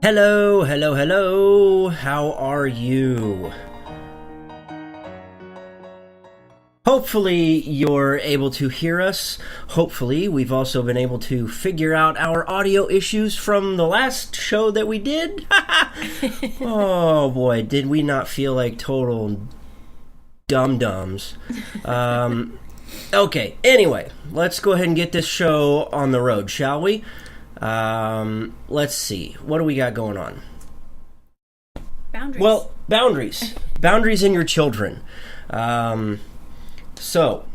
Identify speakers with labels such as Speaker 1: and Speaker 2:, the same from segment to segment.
Speaker 1: Hello, hello, hello. How are you? Hopefully you're able to hear us. Hopefully we've also been able to figure out our audio issues from the last show that we did. Oh boy, did we not feel like total dum-dums. Okay, anyway, let's go ahead and get this show on the road, shall we? Let's see. What do we got going on?
Speaker 2: Boundaries.
Speaker 1: Well, boundaries. Boundaries in your children. So,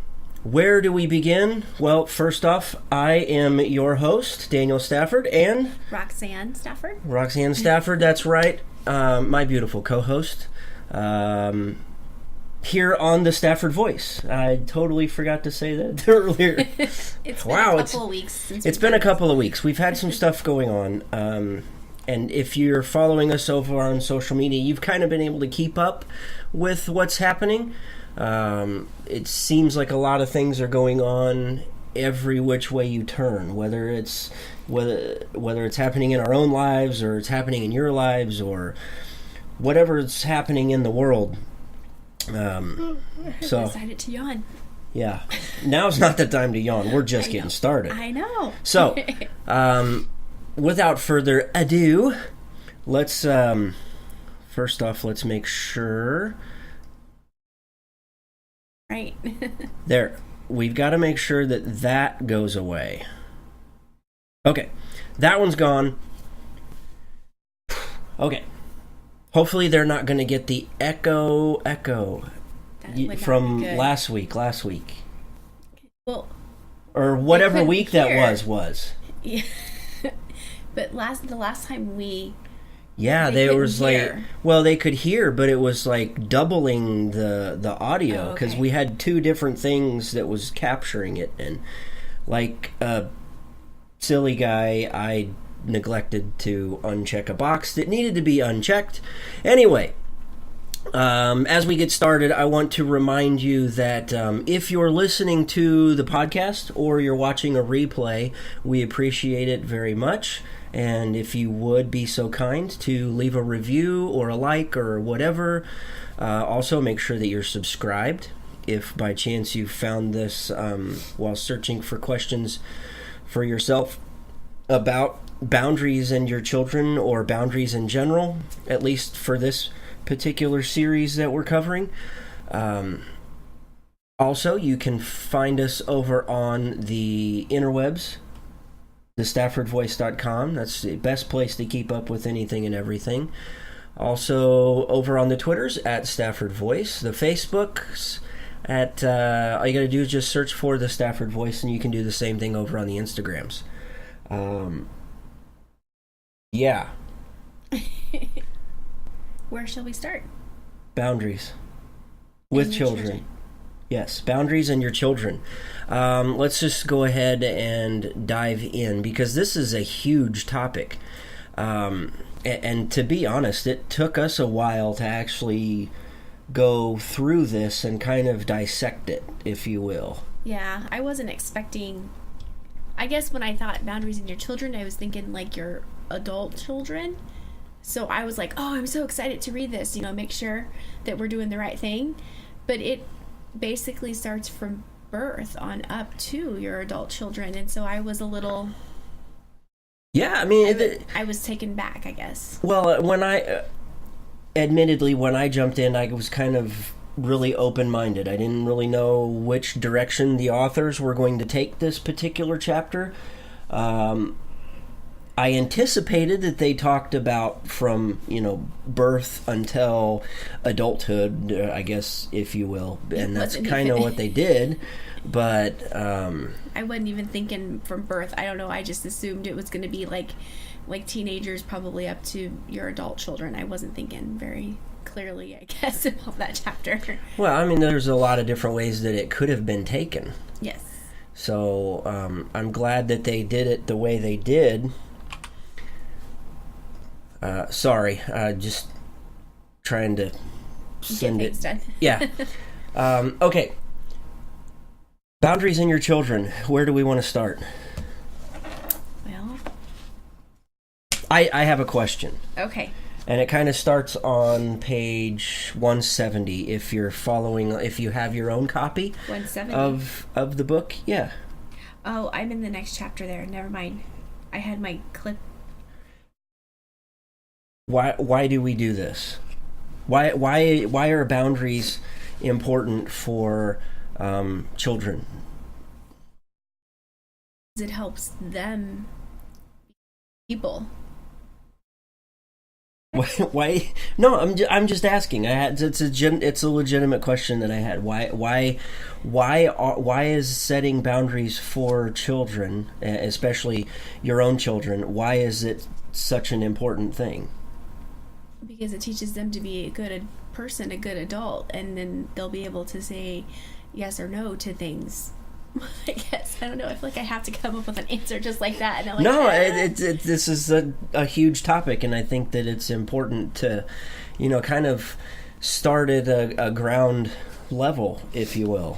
Speaker 1: where do we begin? Well, first off, I am your host, Daniel Stafford, and...
Speaker 2: Roxanne Stafford.
Speaker 1: Roxanne Stafford, that's right. My beautiful co-host. Here on the Stafford Voice. I totally forgot to say that earlier.
Speaker 2: It's been a couple of weeks since
Speaker 1: it's been a couple of weeks. We've had some stuff going on. And if you're following us over on social media, you've kind of been able to keep up with what's happening. It seems like a lot of things are going on every which way you turn, whether it's happening in our own lives or it's happening in your lives or whatever's happening in the world.
Speaker 2: I decided to yawn.
Speaker 1: Yeah, now's not the time to yawn. We're just getting started.
Speaker 2: I know.
Speaker 1: So, without further ado, let's first off, let's make sure.
Speaker 2: Right.
Speaker 1: There, we've got to make sure that goes away. Okay, that one's gone. Okay. Hopefully they're not going to get the echo from last week.
Speaker 2: Well,
Speaker 1: or whatever week
Speaker 2: hear.
Speaker 1: that was.
Speaker 2: Yeah. But the last time
Speaker 1: there was
Speaker 2: hear.
Speaker 1: like, well, they could hear, but it was like doubling the audio because we had two different things that was capturing it, and like a silly guy, I neglected to uncheck a box that needed to be unchecked. Anyway, as we get started, I want to remind you that if you're listening to the podcast or you're watching a replay, we appreciate it very much. And if you would be so kind to leave a review or a like or whatever, also make sure that you're subscribed. If by chance you found this while searching for questions for yourself about boundaries in your children or boundaries in general, at least for this particular series that we're covering. Also, you can find us over on the interwebs, thestaffordvoice.com. That's the best place to keep up with anything and everything. Also, over on the Twitters, at Stafford Voice. The Facebooks, at all you got to do is just search for the Stafford Voice, and you can do the same thing over on the Instagrams. Yeah.
Speaker 2: Where shall we start?
Speaker 1: Boundaries. With children. Yes, boundaries and your children. Let's just go ahead and dive in, because this is a huge topic. And to be honest, it took us a while to actually go through this and kind of dissect it, if you will.
Speaker 2: Yeah, I wasn't expecting... I guess when I thought boundaries in your children, I was thinking like your adult children. So I was like, oh, I'm so excited to read this, make sure that we're doing the right thing. But it basically starts from birth on up to your adult children. And so I was a little...
Speaker 1: Yeah, I mean...
Speaker 2: I was taken back, I guess.
Speaker 1: Well, when I... admittedly, when I jumped in, I was kind of really open-minded. I didn't really know which direction the authors were going to take this particular chapter. I anticipated that they talked about from, birth until adulthood, I guess, if you will. And that's kind of what they did. But...
Speaker 2: I wasn't even thinking from birth. I don't know. I just assumed it was going to be like teenagers probably up to your adult children. I wasn't thinking very clearly, I guess, about that chapter.
Speaker 1: Well, I mean, there's a lot of different ways that it could have been taken.
Speaker 2: Yes.
Speaker 1: So I'm glad that they did it the way they did. Sorry, just trying to send it.
Speaker 2: Done.
Speaker 1: Yeah. Okay. Boundaries in your children. Where do we want to start?
Speaker 2: Well,
Speaker 1: I have a question.
Speaker 2: Okay.
Speaker 1: And it kind of starts on page 170 if you're following, if you have your own copy
Speaker 2: 170
Speaker 1: of the book. Yeah.
Speaker 2: Oh, I'm in the next chapter there. Never mind. I had my clip.
Speaker 1: Why do we do this? Why are boundaries important for children?
Speaker 2: It helps them be people.
Speaker 1: Why? No, I'm just asking. It's a legitimate question that I had. Why is setting boundaries for children, especially your own children? Why is it such an important thing?
Speaker 2: Because it teaches them to be a good person, a good adult, and then they'll be able to say yes or no to things. I guess. I don't know. I feel like I have to come up with an answer just like that. And I'm like,
Speaker 1: no, this is a huge topic, and I think that it's important to, kind of start at a ground level, if you will.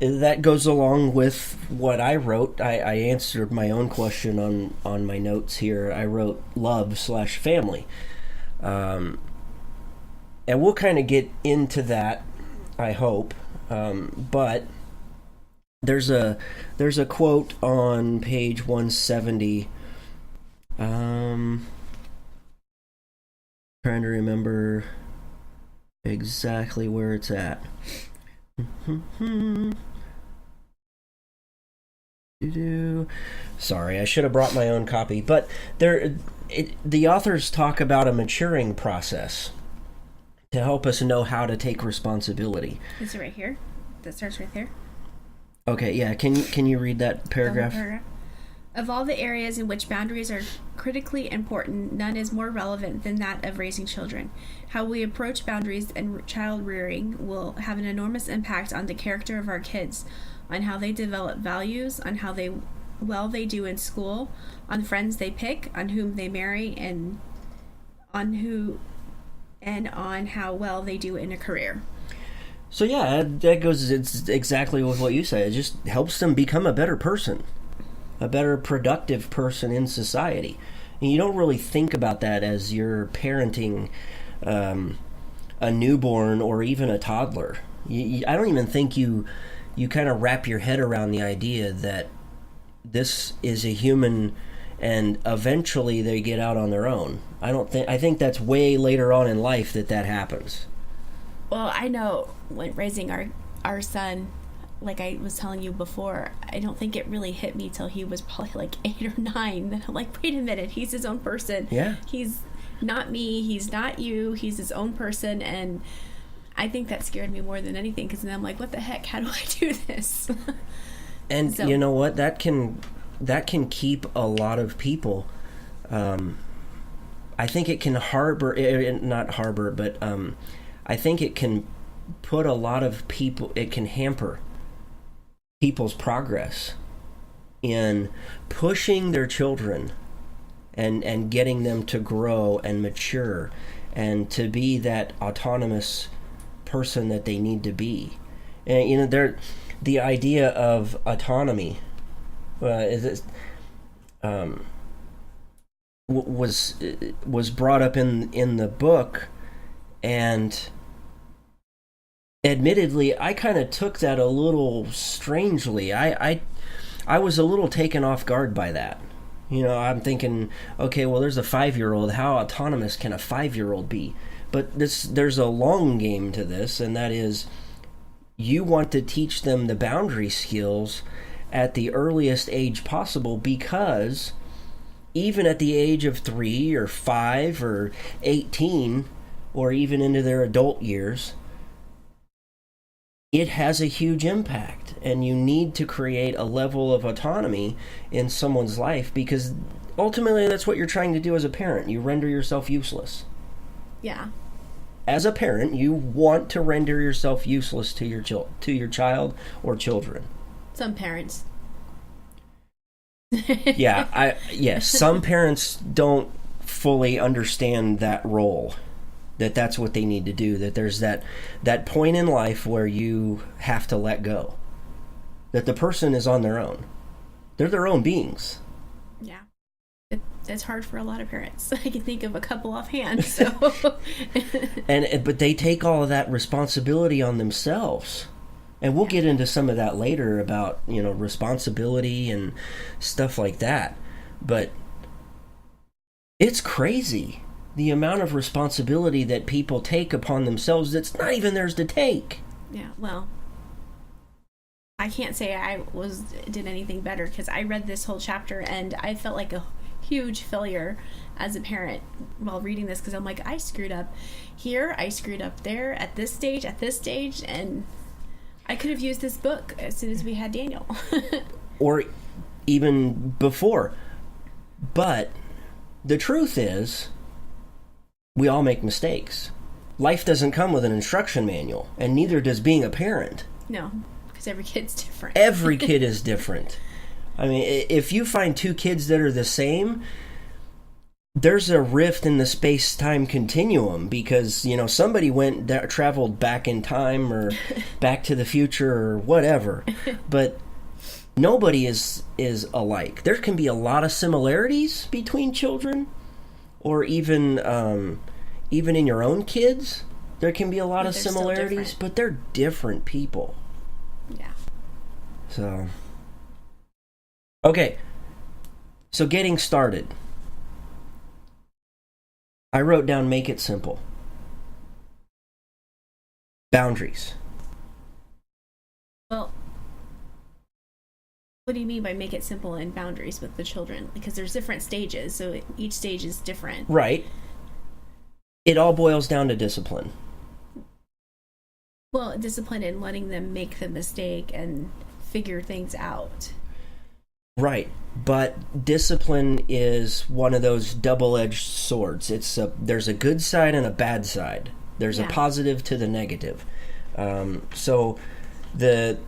Speaker 1: That goes along with what I wrote. I answered my own question on my notes here. I wrote love/family. And we'll kind of get into that, I hope. But there's a quote on page 170. Trying to remember exactly where it's at. Sorry, I should have brought my own copy. But the authors talk about a maturing process to help us know how to take responsibility.
Speaker 2: Is it right here? That starts right there?
Speaker 1: Okay, yeah. Can you read that paragraph?
Speaker 2: Of all the areas in which boundaries are critically important, none is more relevant than that of raising children. How we approach boundaries and child rearing will have an enormous impact on the character of our kids, on how they develop values, on how they do in school, on friends they pick, on whom they marry, and on how well they do in a career.
Speaker 1: So yeah, that goes. It's exactly with what you say. It just helps them become a better person, a better productive person in society. And you don't really think about that as you're parenting a newborn or even a toddler. I don't even think you kind of wrap your head around the idea that this is a human and eventually they get out on their own. I think that's way later on in life that happens.
Speaker 2: Well, I know when raising our son, like I was telling you before, I don't think it really hit me till he was probably like 8 or 9. Then I'm like, wait a minute, he's his own person.
Speaker 1: Yeah.
Speaker 2: He's not me, he's not you, he's his own person. And I think that scared me more than anything, because then I'm like, what the heck, how do I do this?
Speaker 1: And so, you know what, that can keep a lot of people, I think it can I think it can put a lot of people, it can hamper people's progress in pushing their children and getting them to grow and mature and to be that autonomous person that they need to be. And the idea of autonomy was brought up in the book, and admittedly, I kind of took that a little strangely. I was a little taken off guard by that. I'm thinking, okay, well, there's a 5-year-old. How autonomous can a 5-year-old be? But there's a long game to this, and that is, you want to teach them the boundary skills at the earliest age possible, because even at the age of 3 or 5 or 18, or even into their adult years, it has a huge impact, and you need to create a level of autonomy in someone's life, because ultimately that's what you're trying to do as a parent. You render yourself useless.
Speaker 2: Yeah.
Speaker 1: As a parent, you want to render yourself useless to your child or children.
Speaker 2: Some parents.
Speaker 1: Yes, some parents don't fully understand that role. That's what they need to do, that there's that point in life where you have to let go, that the person is on their own. They're their own beings.
Speaker 2: Yeah. That's hard for a lot of parents. I can think of a couple offhand. So,
Speaker 1: but they take all of that responsibility on themselves, and we'll get into some of that later about responsibility and stuff like that. But it's crazy the amount of responsibility that people take upon themselves that's not even theirs to take.
Speaker 2: Yeah, well, I can't say I did anything better, because I read this whole chapter and I felt like a huge failure as a parent while reading this, because I'm like, I screwed up here, I screwed up there, at this stage, and I could have used this book as soon as we had Daniel.
Speaker 1: Or even before. But the truth is, we all make mistakes. Life doesn't come with an instruction manual, and neither does being a parent.
Speaker 2: No, because every kid's different.
Speaker 1: Every kid is different. I mean, if you find two kids that are the same, there's a rift in the space-time continuum, because, somebody traveled back in time or back to the future or whatever. But nobody is alike. There can be a lot of similarities between children, or even in your own kids. There can be a lot of similarities, but they're different people.
Speaker 2: Yeah.
Speaker 1: So, okay. So getting started. I wrote down, make it simple. Boundaries.
Speaker 2: Well, what do you mean by make it simple and boundaries with the children? Because there's different stages, so each stage is different.
Speaker 1: Right. It all boils down to discipline.
Speaker 2: Well, discipline in letting them make the mistake and figure things out.
Speaker 1: Right. But discipline is one of those double-edged swords. There's a good side and a bad side. There's a positive to the negative. So the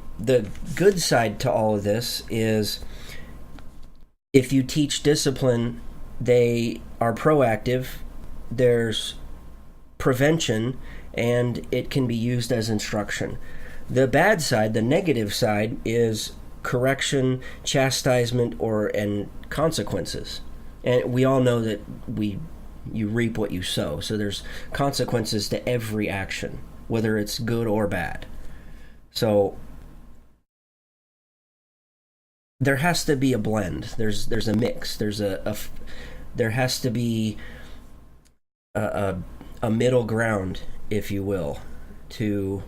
Speaker 1: good side to all of this is, if you teach discipline, they are proactive, there's prevention, and it can be used as instruction. The bad side, the negative side, is correction, chastisement, and consequences. And we all know that you reap what you sow. So there's consequences to every action, whether it's good or bad. So there has to be a blend. There's a mix. There has to be a middle ground, if you will, to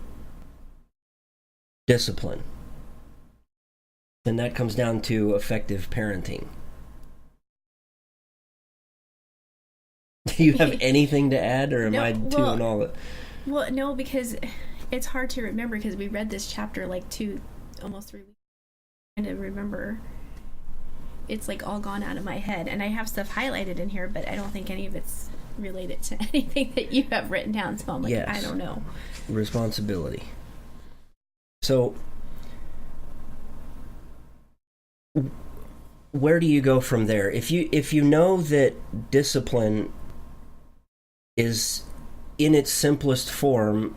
Speaker 1: discipline. And that comes down to effective parenting. Do you have anything to add, or am I doing all that?
Speaker 2: Well, no, because it's hard to remember, because we read this chapter like almost 3 weeks. To remember, it's like all gone out of my head, and I have stuff highlighted in here, but I don't think any of it's related to anything that you have written down, so I'm like, yes. I don't know.
Speaker 1: Responsibility. So where do you go from there? If you know that discipline is in its simplest form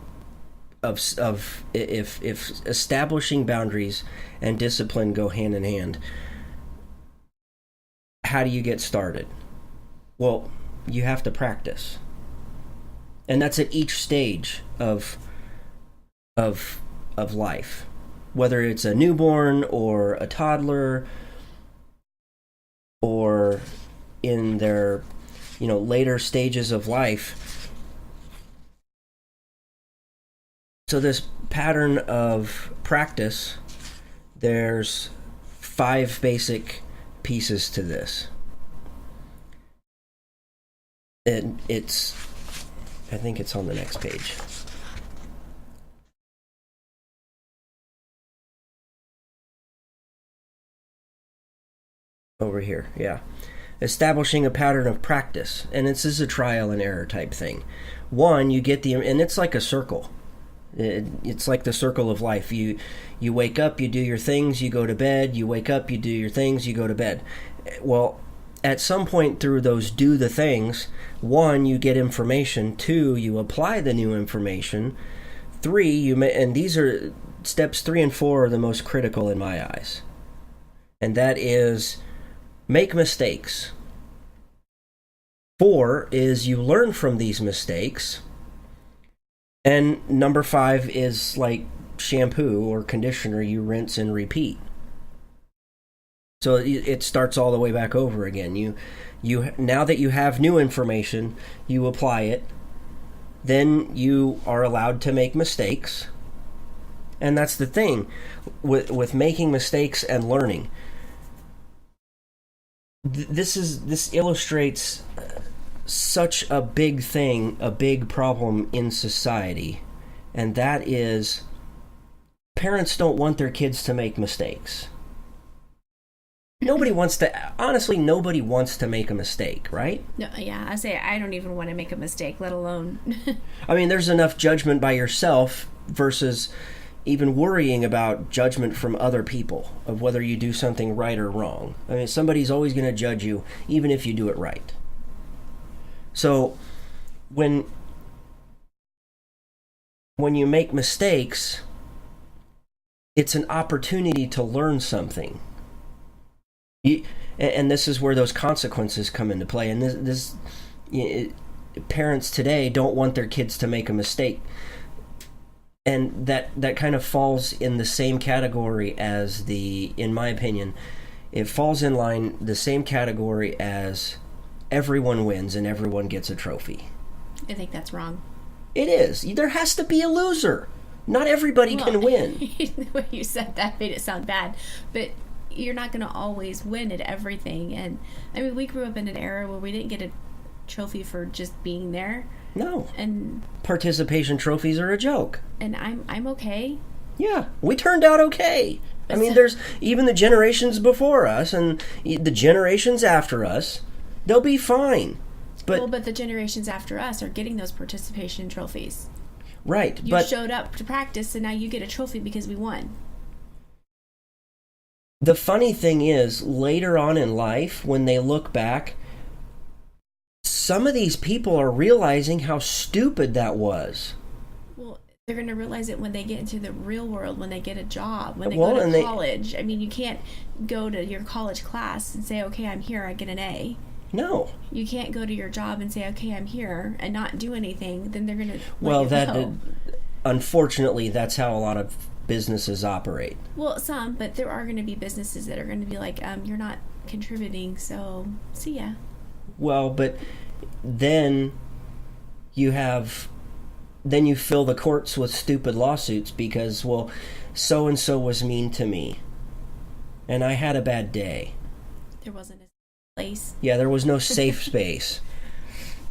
Speaker 1: of if establishing boundaries and discipline go hand in hand, how do you get started? Well, you have to practice. And that's at each stage of life. Whether it's a newborn or a toddler, or in their later stages of life. So this pattern of practice, there's 5 basic pieces to this. And I think it's on the next page. Over here, yeah. Establishing a pattern of practice. And this is a trial and error type thing. One, you get and it's like a circle. It's like the circle of life. You wake up, you do your things, you go to bed. You wake up, you do your things, you go to bed. Well, at some point through those do the things, 1, you get information. 2, you apply the new information. 3, and these are steps 3 and 4 are the most critical in my eyes. And that is, make mistakes. 4 is you learn from these mistakes. And number 5 is like shampoo or conditioner, you rinse and repeat. So it starts all the way back over again. You now that you have new information, you apply it. Then you are allowed to make mistakes. And that's the thing with making mistakes and learning. This illustrates such a big thing, a big problem in society, and that is parents don't want their kids to make mistakes. Nobody wants to make a mistake, right?
Speaker 2: No, yeah, I say I don't even want to make a mistake, let alone.
Speaker 1: I mean, there's enough judgment by yourself versus even worrying about judgment from other people of whether you do something right or wrong. I mean, somebody's always going to judge you, even if you do it right. So, when you make mistakes, it's an opportunity to learn something. And this is where those consequences come into play. And parents today don't want their kids to make a mistake. And that kind of falls in the same category as in my opinion, it falls in line the same category as everyone wins and everyone gets a trophy.
Speaker 2: I think that's wrong.
Speaker 1: It is. There has to be a loser. Not everybody can win.
Speaker 2: The way you said that made it sound bad. But you're not going to always win at everything. And I mean, we grew up in an era where we didn't get a trophy for just being there.
Speaker 1: No.
Speaker 2: And
Speaker 1: participation trophies are a joke.
Speaker 2: And I'm okay.
Speaker 1: Yeah, we turned out okay. I mean, there's even the generations before us and the generations after us, they'll be fine.
Speaker 2: But the generations after us are getting those participation trophies.
Speaker 1: Right.
Speaker 2: You showed up to practice and now you get a trophy because we won.
Speaker 1: The funny thing is, later on in life, when they look back, some of these people are realizing how stupid that was.
Speaker 2: Well, they're going to realize it when they get into the real world, when they get a job, when they go to college. I mean, you can't go to your college class and say, okay, I'm here, I get an A.
Speaker 1: No.
Speaker 2: You can't go to your job and say, okay, I'm here, and not do anything. Then they're going to
Speaker 1: unfortunately, that's how a lot of businesses operate.
Speaker 2: Well, some, but there are going to be businesses that are going to be like, you're not contributing, so see ya.
Speaker 1: Well, but then you fill the courts with stupid lawsuits because, well, so-and-so was mean to me, and I had a bad day.
Speaker 2: There wasn't a place.
Speaker 1: Yeah, there was no safe space,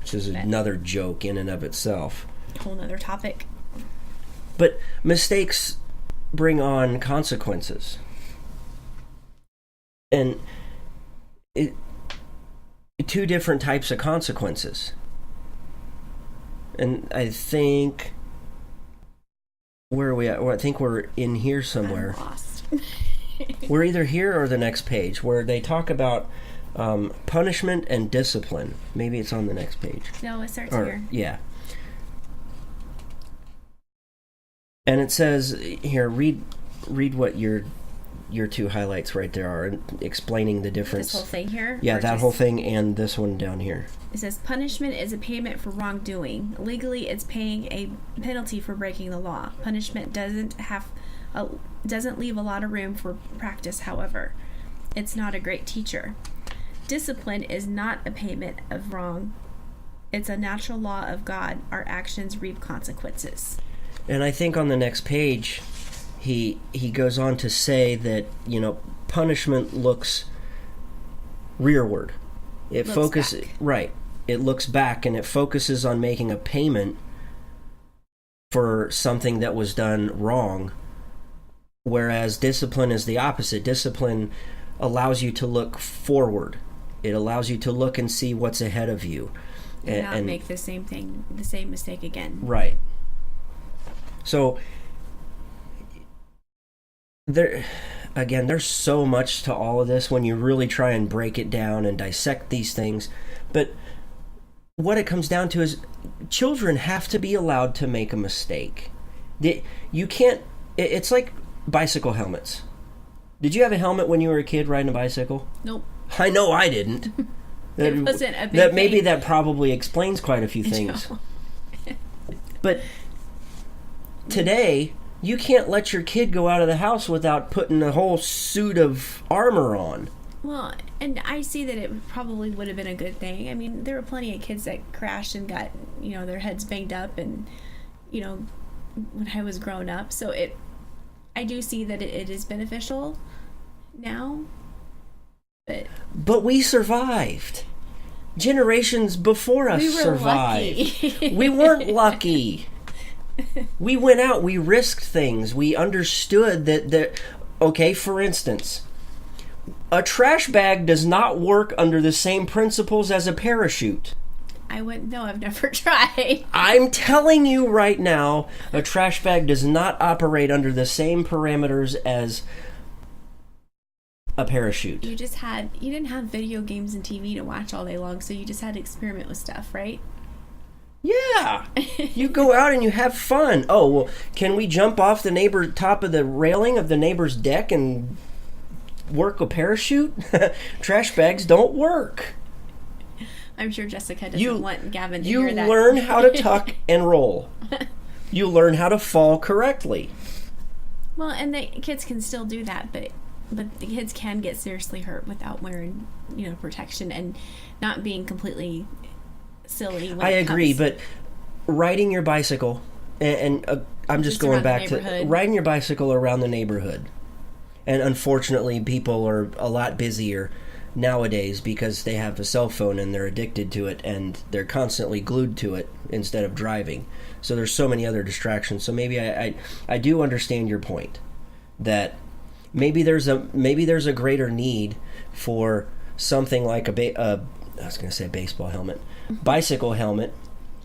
Speaker 1: which is another joke in and of itself.
Speaker 2: Whole nother topic.
Speaker 1: But mistakes bring on consequences. And two different types of consequences. And I think... Where are we at? Well, I think we're in here somewhere.
Speaker 2: I'm lost.
Speaker 1: We're either here or the next page, where they talk about punishment and discipline. Maybe it's on the next page.
Speaker 2: No, it starts here.
Speaker 1: Yeah. And it says here, read what your two highlights right there are, explaining the difference.
Speaker 2: This whole thing here?
Speaker 1: Yeah, that whole thing and this one down here.
Speaker 2: It says punishment is a payment for wrongdoing. Legally, it's paying a penalty for breaking the law. Punishment doesn't leave a lot of room for practice, however. It's not a great teacher. Discipline is not a payment of wrong. It's a natural law of God. Our actions reap consequences.
Speaker 1: And I think on the next page, he goes on to say that, punishment looks rearward. It focuses right. It looks back and it focuses on making a payment for something that was done wrong. Whereas discipline is the opposite. Discipline allows you to look forward. It allows you to look and see what's ahead of you.
Speaker 2: And not make the same mistake again.
Speaker 1: Right. So, there's so much to all of this when you really try and break it down and dissect these things. But what it comes down to is children have to be allowed to make a mistake. You can't... It's like bicycle helmets. Did you have a helmet when you were a kid riding a bicycle?
Speaker 2: Nope.
Speaker 1: I know I didn't.
Speaker 2: It wasn't a big
Speaker 1: that maybe
Speaker 2: thing.
Speaker 1: that probably explains quite a few things.
Speaker 2: No.
Speaker 1: But today, you can't let your kid go out of the house without putting a whole suit of armor on.
Speaker 2: Well, and I see that it probably would have been a good thing. I mean, there were plenty of kids that crashed and got, their heads banged up and, when I was growing up. So I do see that it is beneficial now. But
Speaker 1: we survived. Generations before us survived.
Speaker 2: Lucky.
Speaker 1: We weren't lucky. We went out, we risked things. We understood that okay, for instance, a trash bag does not work under the same principles as a parachute.
Speaker 2: I wouldn't know. I've never tried.
Speaker 1: I'm telling you right now, a trash bag does not operate under the same parameters as a parachute.
Speaker 2: You didn't have video games and TV to watch all day long, so you just had to experiment with stuff, right?
Speaker 1: Yeah. You go out and you have fun. Oh, well, can we jump off the top of the railing of the neighbor's deck and work a parachute? Trash bags don't work.
Speaker 2: I'm sure Jessica doesn't want Gavin to hear that.
Speaker 1: You learn how to tuck and roll. You learn how to fall correctly.
Speaker 2: Well, and the kids can still do that, but the kids can get seriously hurt without wearing, protection and not being completely silly.
Speaker 1: I agree, but riding your bicycle, and I'm just going back to riding your bicycle around the neighborhood. And unfortunately, people are a lot busier nowadays because they have a cell phone and they're addicted to it and they're constantly glued to it instead of driving. So there's so many other distractions. So maybe I do understand your point that maybe there's a greater need for something like I was going to say baseball helmet, bicycle helmet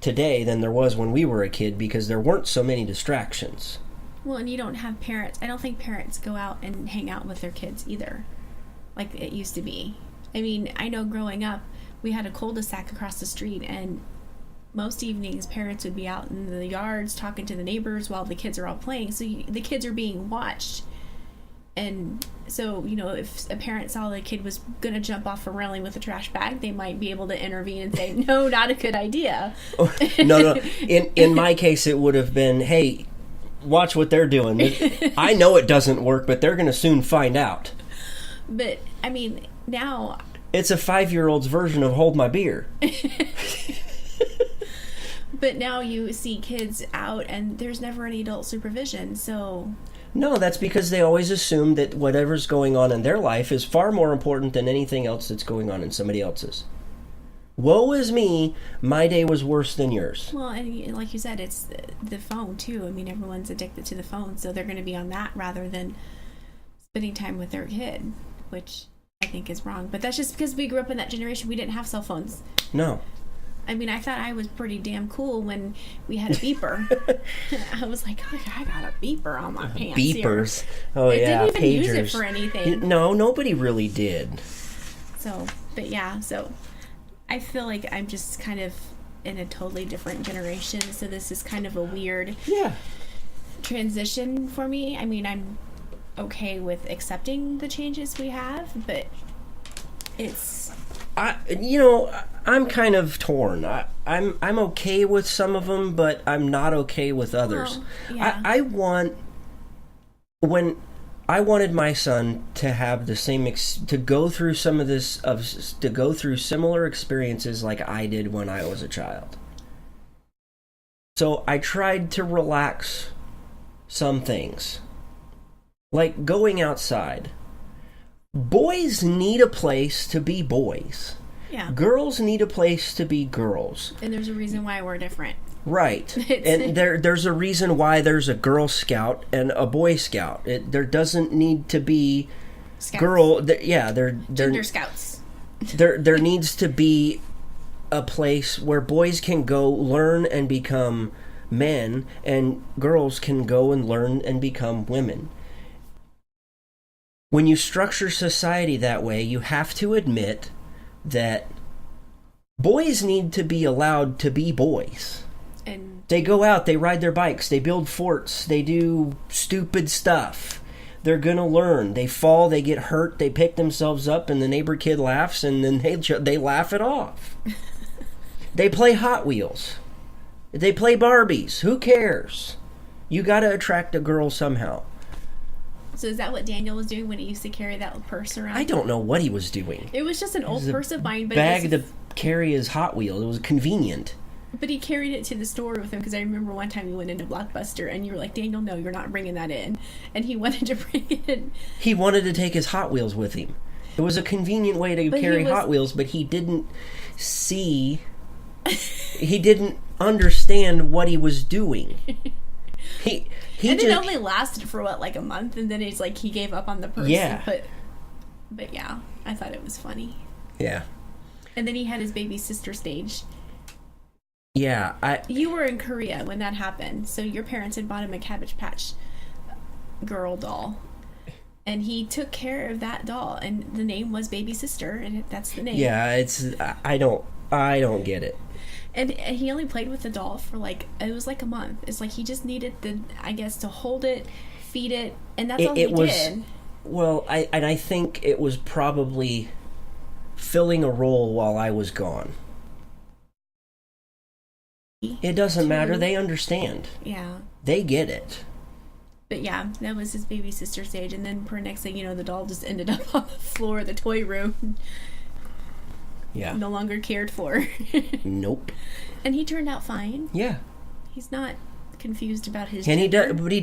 Speaker 1: today than there was when we were a kid because there weren't so many distractions.
Speaker 2: Well, and you don't have parents. I don't think parents go out and hang out with their kids either, like it used to be. I mean, I know growing up, we had a cul-de-sac across the street, and most evenings parents would be out in the yards talking to the neighbors while the kids are all playing. So the kids are being watched. And so, if a parent saw the kid was going to jump off a railing with a trash bag, they might be able to intervene and say, no, not a good idea.
Speaker 1: No. In my case, it would have been, hey, watch what they're doing. I know it doesn't work, but they're going to soon find out.
Speaker 2: But, I mean, now...
Speaker 1: It's a 5-year-old's version of hold my beer.
Speaker 2: But now you see kids out and there's never any adult supervision, so...
Speaker 1: No, that's because they always assume that whatever's going on in their life is far more important than anything else that's going on in somebody else's. Woe is me, my day was worse than yours.
Speaker 2: Well, and like you said, it's the phone, too. I mean, everyone's addicted to the phone, so they're going to be on that rather than spending time with their kid, which I think is wrong. But that's just because we grew up in that generation. We didn't have cell phones.
Speaker 1: No.
Speaker 2: I mean, I thought I was pretty damn cool when we had a beeper. I was like, oh, I got a beeper on my pants.
Speaker 1: Beepers.
Speaker 2: Here.
Speaker 1: Oh, yeah,
Speaker 2: didn't even
Speaker 1: pagers.
Speaker 2: use it for anything.
Speaker 1: No, nobody really did.
Speaker 2: So, but yeah, so I feel like I'm just kind of in a totally different generation. So this is kind of a weird transition for me. I mean, I'm okay with accepting the changes we have, but it's...
Speaker 1: I'm kind of torn. I'm okay with some of them, but I'm not okay with others.
Speaker 2: Well, yeah.
Speaker 1: I wanted my son to have the same to go through similar experiences like I did when I was a child. So I tried to relax some things, like going outside. Boys need a place to be boys.
Speaker 2: Yeah.
Speaker 1: Girls need a place to be girls.
Speaker 2: And there's a reason why we're different.
Speaker 1: Right. And there's a reason why there's a Girl Scout and a Boy Scout. There doesn't need to be
Speaker 2: Scouts.
Speaker 1: Gender
Speaker 2: Scouts.
Speaker 1: There needs to be a place where boys can go learn and become men and girls can go and learn and become women. When you structure society that way, you have to admit that boys need to be allowed to be boys.
Speaker 2: And
Speaker 1: they go out, they ride their bikes, they build forts, they do stupid stuff. They're going to learn. They fall, they get hurt, they pick themselves up, and the neighbor kid laughs, and then they laugh it off. They play Hot Wheels. They play Barbies. Who cares? You got to attract a girl somehow.
Speaker 2: So is that what Daniel was doing when he used to carry that purse around?
Speaker 1: I don't know what he was doing.
Speaker 2: It was just an old purse of mine, but
Speaker 1: bag to carry his Hot Wheels. It was convenient.
Speaker 2: But he carried it to the store with him, because I remember one time we went into Blockbuster and you were like, Daniel, no, you're not bringing that in. And he wanted to bring it in.
Speaker 1: He wanted to take his Hot Wheels with him. It was a convenient way to carry Hot Wheels, but he didn't see... he didn't understand what he was doing. He and it only lasted for like a month, and then he's like, he gave up on the purse. Yeah.
Speaker 2: But yeah, I thought it was funny.
Speaker 1: Yeah.
Speaker 2: And then he had his baby sister stage.
Speaker 1: Yeah,
Speaker 2: You were in Korea when that happened, so your parents had bought him a Cabbage Patch Girl doll, and he took care of that doll, and the name was Baby Sister, and that's the name.
Speaker 1: Yeah, I don't get it.
Speaker 2: And he only played with the doll for it was like a month. It's like he just needed to hold it, feed it, and that's all he did.
Speaker 1: Well, I think it was probably filling a role while I was gone. It doesn't matter. They understand.
Speaker 2: Yeah.
Speaker 1: They get it.
Speaker 2: But yeah, that was his baby sister stage. And then for next thing you know, the doll just ended up on the floor of the toy room.
Speaker 1: Yeah.
Speaker 2: No longer cared for.
Speaker 1: Nope.
Speaker 2: And he turned out fine.
Speaker 1: Yeah.
Speaker 2: He's not confused about his
Speaker 1: and
Speaker 2: gender.
Speaker 1: But he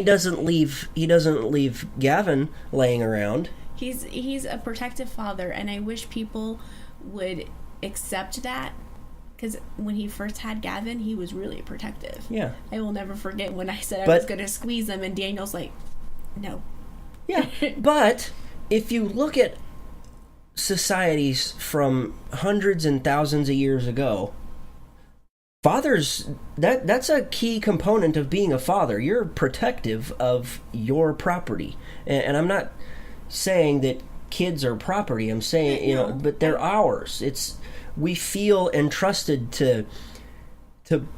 Speaker 1: doesn't leave Gavin laying around.
Speaker 2: He's a protective father, and I wish people would accept that. Because when he first had Gavin, he was really protective.
Speaker 1: Yeah.
Speaker 2: I will never forget when I said I was going to squeeze him, and Daniel's like, no.
Speaker 1: Yeah, but if you look at societies from hundreds and thousands of years ago, fathers, that's a key component of being a father. You're protective of your property. And I'm not saying that kids are property. I'm saying, but they're ours. We feel entrusted to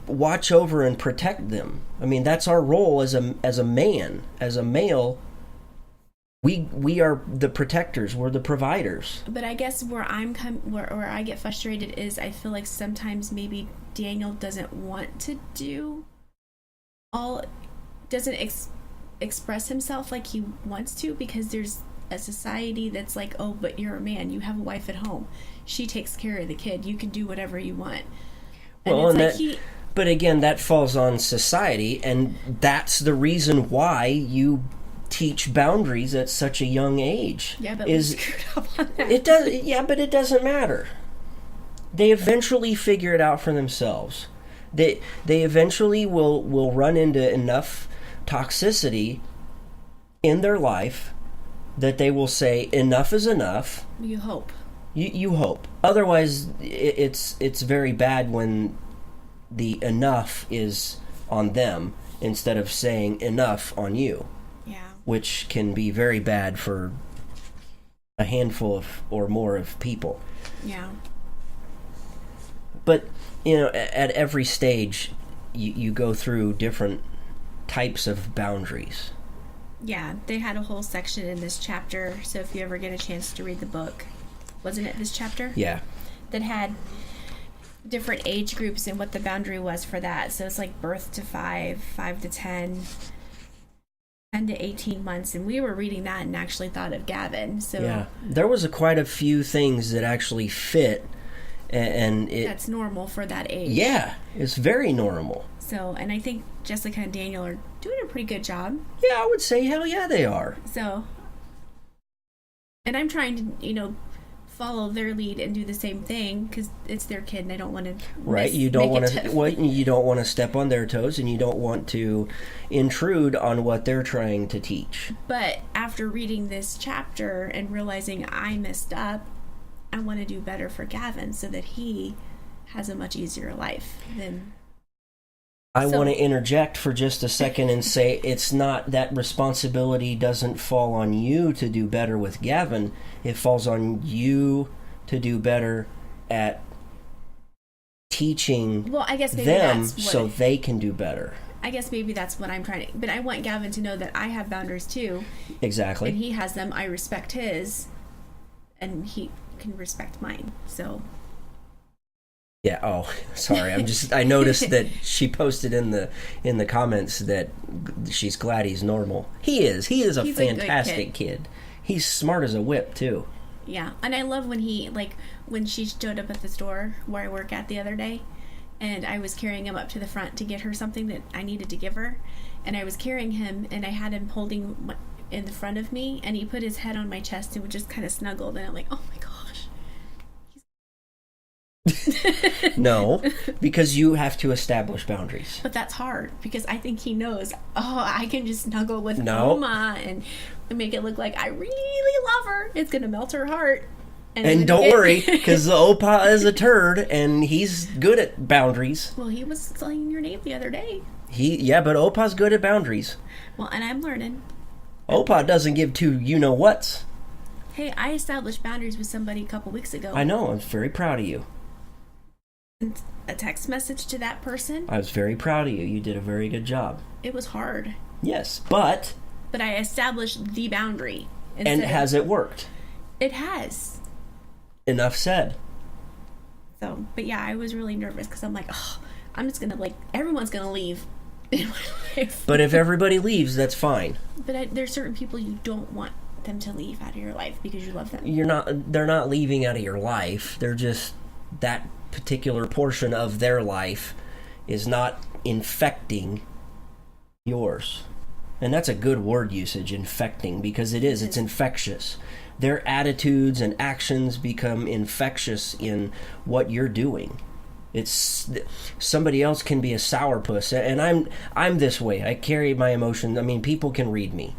Speaker 1: watch over and protect them. I mean, that's our role as a man, as a male. We are the protectors. We're the providers.
Speaker 2: But I guess where I get frustrated is I feel like sometimes maybe Daniel doesn't want to express himself like he wants to, because there's a society that's like, oh, but you're a man, you have a wife at home, she takes care of the kid, you can do whatever you want.
Speaker 1: But again, that falls on society, and that's the reason why you teach boundaries at such a young age.
Speaker 2: Yeah, but we screwed up on that.
Speaker 1: It does. Yeah, but it doesn't matter. They eventually figure it out for themselves. They eventually will run into enough toxicity in their life that they will say enough is enough.
Speaker 2: You hope.
Speaker 1: You hope. Otherwise, it's very bad when the enough is on them instead of saying enough on you.
Speaker 2: Yeah. Which
Speaker 1: can be very bad for a handful of or more of people.
Speaker 2: Yeah.
Speaker 1: But, at every stage, you go through different types of boundaries.
Speaker 2: Yeah, they had a whole section in this chapter, so if you ever get a chance to read the book, wasn't it this chapter?
Speaker 1: Yeah.
Speaker 2: That had different age groups and what the boundary was for that. So it's like birth to 5 to 10, 10 to 18 months, and we were reading that and actually thought of Gavin. So
Speaker 1: yeah, there was quite a few things that actually fit, and
Speaker 2: that's normal for that age.
Speaker 1: Yeah, it's very normal.
Speaker 2: So, and I think Jessica and Daniel are doing a pretty good job.
Speaker 1: Yeah, I would say hell yeah they are.
Speaker 2: So, and I'm trying to, follow their lead and do the same thing because it's their kid and I don't want to.
Speaker 1: Right, you don't want to step on their toes, and you don't want to intrude on what they're trying to teach.
Speaker 2: But after reading this chapter and realizing I messed up, I want to do better for Gavin so that he has a much easier life than.
Speaker 1: I want to interject for just a second and say it's not that responsibility doesn't fall on you to do better with Gavin. It falls on you to do better at teaching
Speaker 2: them
Speaker 1: so they can do better.
Speaker 2: I guess maybe that's what I'm trying to... But I want Gavin to know that I have boundaries, too.
Speaker 1: Exactly.
Speaker 2: And he has them. I respect his. And he can respect mine. So...
Speaker 1: Yeah. Oh, sorry. I noticed that she posted in the comments that she's glad he's normal. He is. He's a fantastic kid. He's smart as a whip too.
Speaker 2: Yeah, and I love when she showed up at the store where I work at the other day, and I was carrying him up to the front to get her something that I needed to give her, and I was carrying him, and I had him holding in the front of me, and he put his head on my chest and just kind of snuggled, and I'm like, oh my gosh.
Speaker 1: No, because you have to establish boundaries.
Speaker 2: But that's hard because I think he knows, I can just snuggle with Oma and make it look like I really love her. It's going to melt her heart.
Speaker 1: And don't worry, because Opa is a turd and he's good at boundaries.
Speaker 2: Well, he was saying your name the other day.
Speaker 1: But Opa's good at boundaries.
Speaker 2: Well, and I'm learning.
Speaker 1: Opa doesn't give two you-know-whats.
Speaker 2: Hey, I established boundaries with somebody a couple weeks ago.
Speaker 1: I know. I'm very proud of you.
Speaker 2: A text message to that person.
Speaker 1: I was very proud of you. You did a very good job.
Speaker 2: It was hard.
Speaker 1: Yes, but
Speaker 2: I established the boundary.
Speaker 1: And has it worked?
Speaker 2: It has.
Speaker 1: Enough said.
Speaker 2: So, but yeah, I was really nervous because I'm like, I'm just going to everyone's going to leave in my life.
Speaker 1: But if everybody leaves, that's fine.
Speaker 2: But there's certain people you don't want them to leave out of your life because you love them.
Speaker 1: They're not leaving out of your life. They're just that particular portion of their life is not infecting yours. And that's a good word usage, infecting, because it is. It's infectious. Their attitudes and actions become infectious in what you're doing. It's somebody else can be a sourpuss, and I'm this way. I carry my emotions. I mean, people can read me.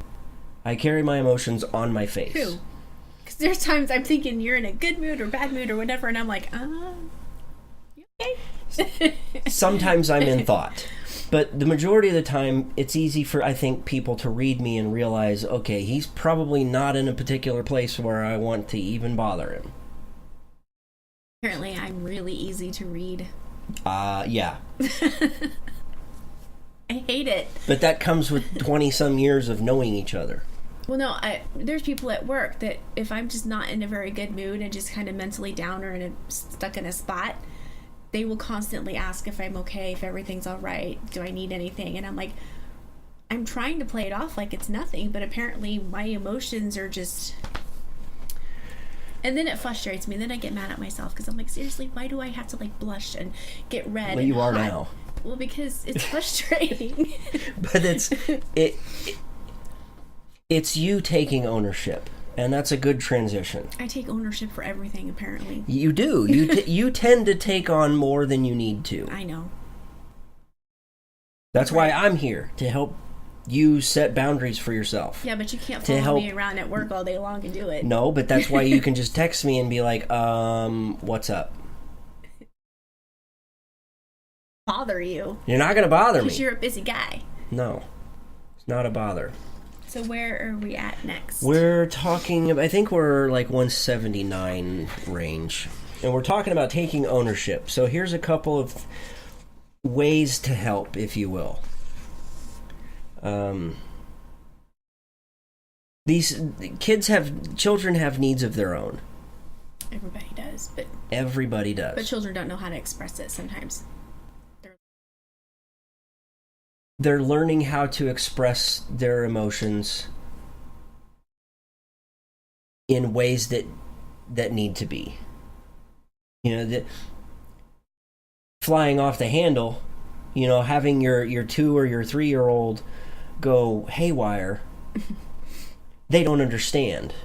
Speaker 1: I carry my emotions on my face.
Speaker 2: True. Because there's times I'm thinking you're in a good mood or bad mood or whatever, and I'm like, you okay?
Speaker 1: Sometimes I'm in thought. But the majority of the time, it's easy for, I think, people to read me and realize, okay, he's probably not in a particular place where I want to even bother him.
Speaker 2: Apparently, I'm really easy to read.
Speaker 1: Yeah.
Speaker 2: I hate it.
Speaker 1: But that comes with 20-some years of knowing each other.
Speaker 2: Well, no, there's people at work that if I'm just not in a very good mood and just kind of mentally down or stuck in a spot, they will constantly ask if I'm okay, if everything's all right, do I need anything? And I'm like, I'm trying to play it off like it's nothing, but apparently my emotions are just... And then it frustrates me. Then I get mad at myself because I'm like, seriously, why do I have to blush and get red?
Speaker 1: Well, you are now.
Speaker 2: Well, because it's frustrating.
Speaker 1: But it's you taking ownership. And that's a good transition.
Speaker 2: I take ownership for everything, apparently.
Speaker 1: You do. You tend to take on more than you need to.
Speaker 2: I know.
Speaker 1: That's why I'm here, to help you set boundaries for yourself.
Speaker 2: Yeah, but you can't follow me around at work all day long and do it.
Speaker 1: No, but that's why you can just text me and be like, what's up?
Speaker 2: Bother you.
Speaker 1: You're not going to bother me.
Speaker 2: Because you're a busy guy.
Speaker 1: No. It's not a bother.
Speaker 2: So where are we at next?
Speaker 1: We're talking, I think we're like 179 range. And we're talking about taking ownership. So here's a couple of ways to help, if you will. These children have needs of their own.
Speaker 2: Everybody does, but...
Speaker 1: Everybody does.
Speaker 2: But children don't know how to express it sometimes.
Speaker 1: They're learning how to express their emotions in ways that need to be. You know, flying off the handle, you know, having your 2 or your 3-year-old go haywire, they don't understand.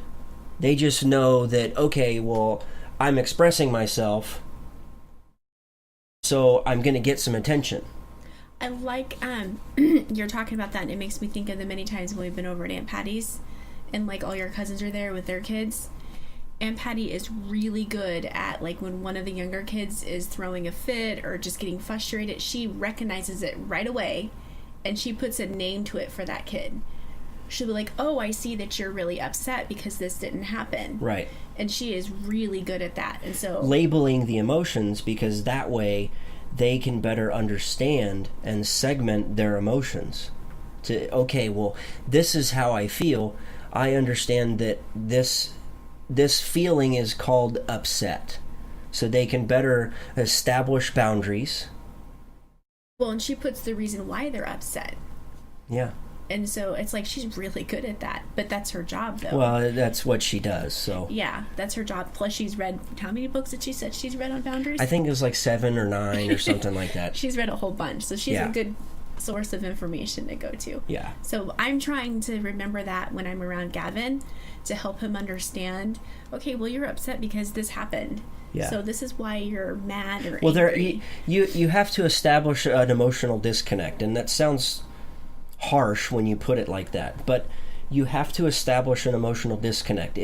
Speaker 1: They just know that, okay, well, I'm expressing myself, so I'm going to get some attention.
Speaker 2: I like, you're talking about that, and it makes me think of the many times when we've been over at Aunt Patty's, and, like, all your cousins are there with their kids. Aunt Patty is really good at, like, when one of the younger kids is throwing a fit or just getting frustrated, she recognizes it right away, and she puts a name to it for that kid. She'll be like, oh, I see that you're really upset because this didn't happen.
Speaker 1: Right.
Speaker 2: And she is really good at that. And so...
Speaker 1: labeling the emotions, because that way they can better understand and segment their emotions. To, okay, well, this is how I feel. I understand that this feeling is called upset. So they can better establish boundaries.
Speaker 2: Well, and she puts the reason why they're upset.
Speaker 1: Yeah.
Speaker 2: And so it's like she's really good at that, but that's her job, though.
Speaker 1: Well, that's what she does, so.
Speaker 2: Yeah, that's her job. Plus, she's read, how many books did she said she's read on boundaries?
Speaker 1: I think it was like 7 or 9 or something like that.
Speaker 2: She's read a whole bunch, so she's a good source of information to go to.
Speaker 1: Yeah.
Speaker 2: So I'm trying to remember that when I'm around Gavin to help him understand, okay, well, you're upset because this happened. Yeah. So this is why you're mad or angry.
Speaker 1: You have to establish an emotional disconnect, and that sounds harsh when you put it like that, but you have to establish an emotional disconnect.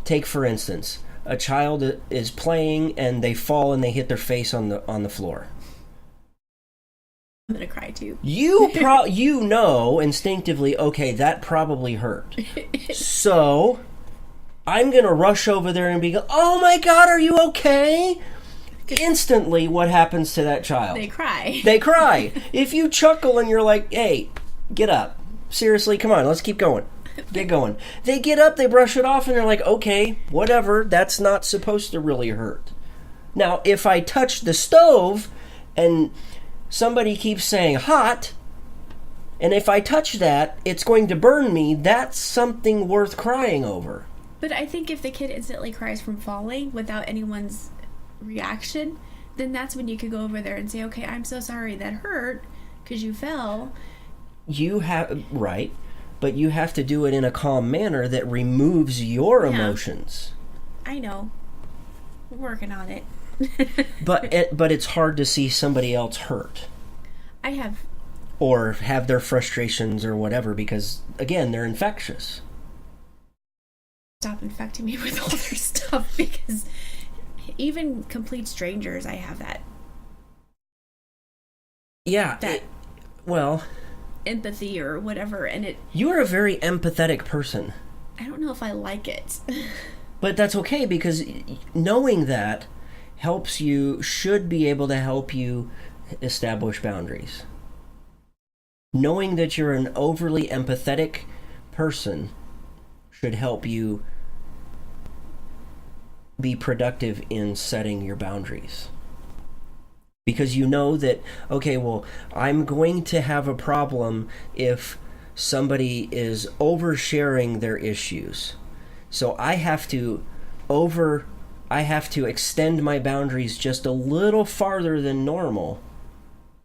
Speaker 1: Take for instance, a child is playing and they fall and they hit their face on the floor.
Speaker 2: I'm gonna cry too.
Speaker 1: You know instinctively, okay, that probably hurt. So I'm gonna rush over there and be, oh my God, are you okay? Instantly, what happens to that child?
Speaker 2: They cry.
Speaker 1: They cry. If you chuckle and you're like, hey, get up. Seriously, come on, let's keep going. Get going. They get up, they brush it off, and they're like, okay, whatever, that's not supposed to really hurt. Now, if I touch the stove and somebody keeps saying hot, and if I touch that, it's going to burn me, that's something worth crying over.
Speaker 2: But I think if the kid instantly cries from falling without anyone's reaction, then that's when you could go over there and say, okay, I'm so sorry that hurt because you fell. Right, but you have to do it in a calm manner that removes your emotions. I know. We're working on it.
Speaker 1: but it's hard to see somebody else hurt.
Speaker 2: I have.
Speaker 1: Or have their frustrations or whatever, because again, they're infectious.
Speaker 2: Stop infecting me with all their stuff, because even complete strangers, I have that.
Speaker 1: Yeah.
Speaker 2: Empathy or whatever, and
Speaker 1: you are a very empathetic person.
Speaker 2: I don't know if I like it.
Speaker 1: But that's okay, because knowing that should be able to help you establish boundaries. Knowing that you're an overly empathetic person should help you be productive in setting your boundaries. Because you know that, okay, well, I'm going to have a problem if somebody is oversharing their issues. So I have to extend my boundaries just a little farther than normal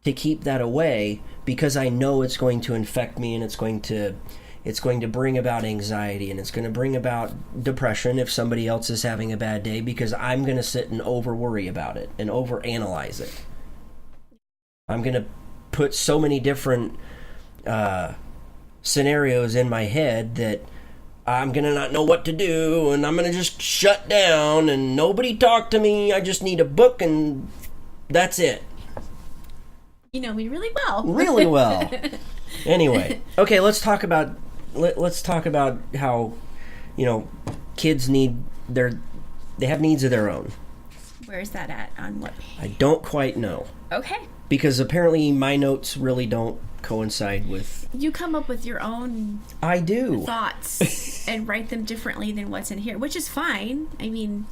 Speaker 1: to keep that away, because I know it's going to infect me, and it's going to bring about anxiety, and it's going to bring about depression if somebody else is having a bad day, because I'm going to sit and over worry about it and over analyze it. I'm going to put so many different scenarios in my head that I'm going to not know what to do, and I'm going to just shut down and nobody talk to me. I just need a book and that's it.
Speaker 2: You know me really well.
Speaker 1: Really well. Anyway, okay, let's talk about how, kids they have needs of their own.
Speaker 2: Where's that at? On what page?
Speaker 1: I don't quite know.
Speaker 2: Okay.
Speaker 1: Because apparently my notes really don't coincide with...
Speaker 2: You come up with your own...
Speaker 1: I do.
Speaker 2: ...thoughts and write them differently than what's in here, which is fine. I mean,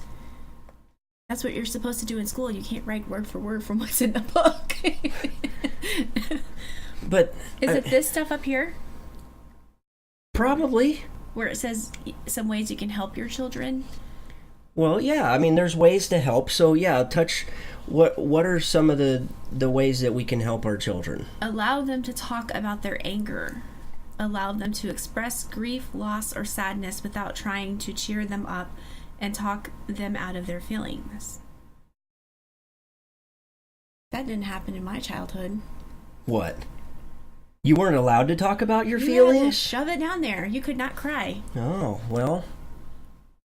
Speaker 2: that's what you're supposed to do in school. You can't write word for word from what's in the book.
Speaker 1: But...
Speaker 2: Is it this stuff up here?
Speaker 1: Probably.
Speaker 2: Where it says some ways you can help your children?
Speaker 1: Well, yeah. I mean, there's ways to help. So, yeah, What are some of the ways that we can help our children?
Speaker 2: Allow them to talk about their anger. Allow them to express grief, loss, or sadness without trying to cheer them up and talk them out of their feelings. That didn't happen in my childhood.
Speaker 1: What? You weren't allowed to talk about your feelings?
Speaker 2: You had to shove it down there. You could not cry.
Speaker 1: Oh, well...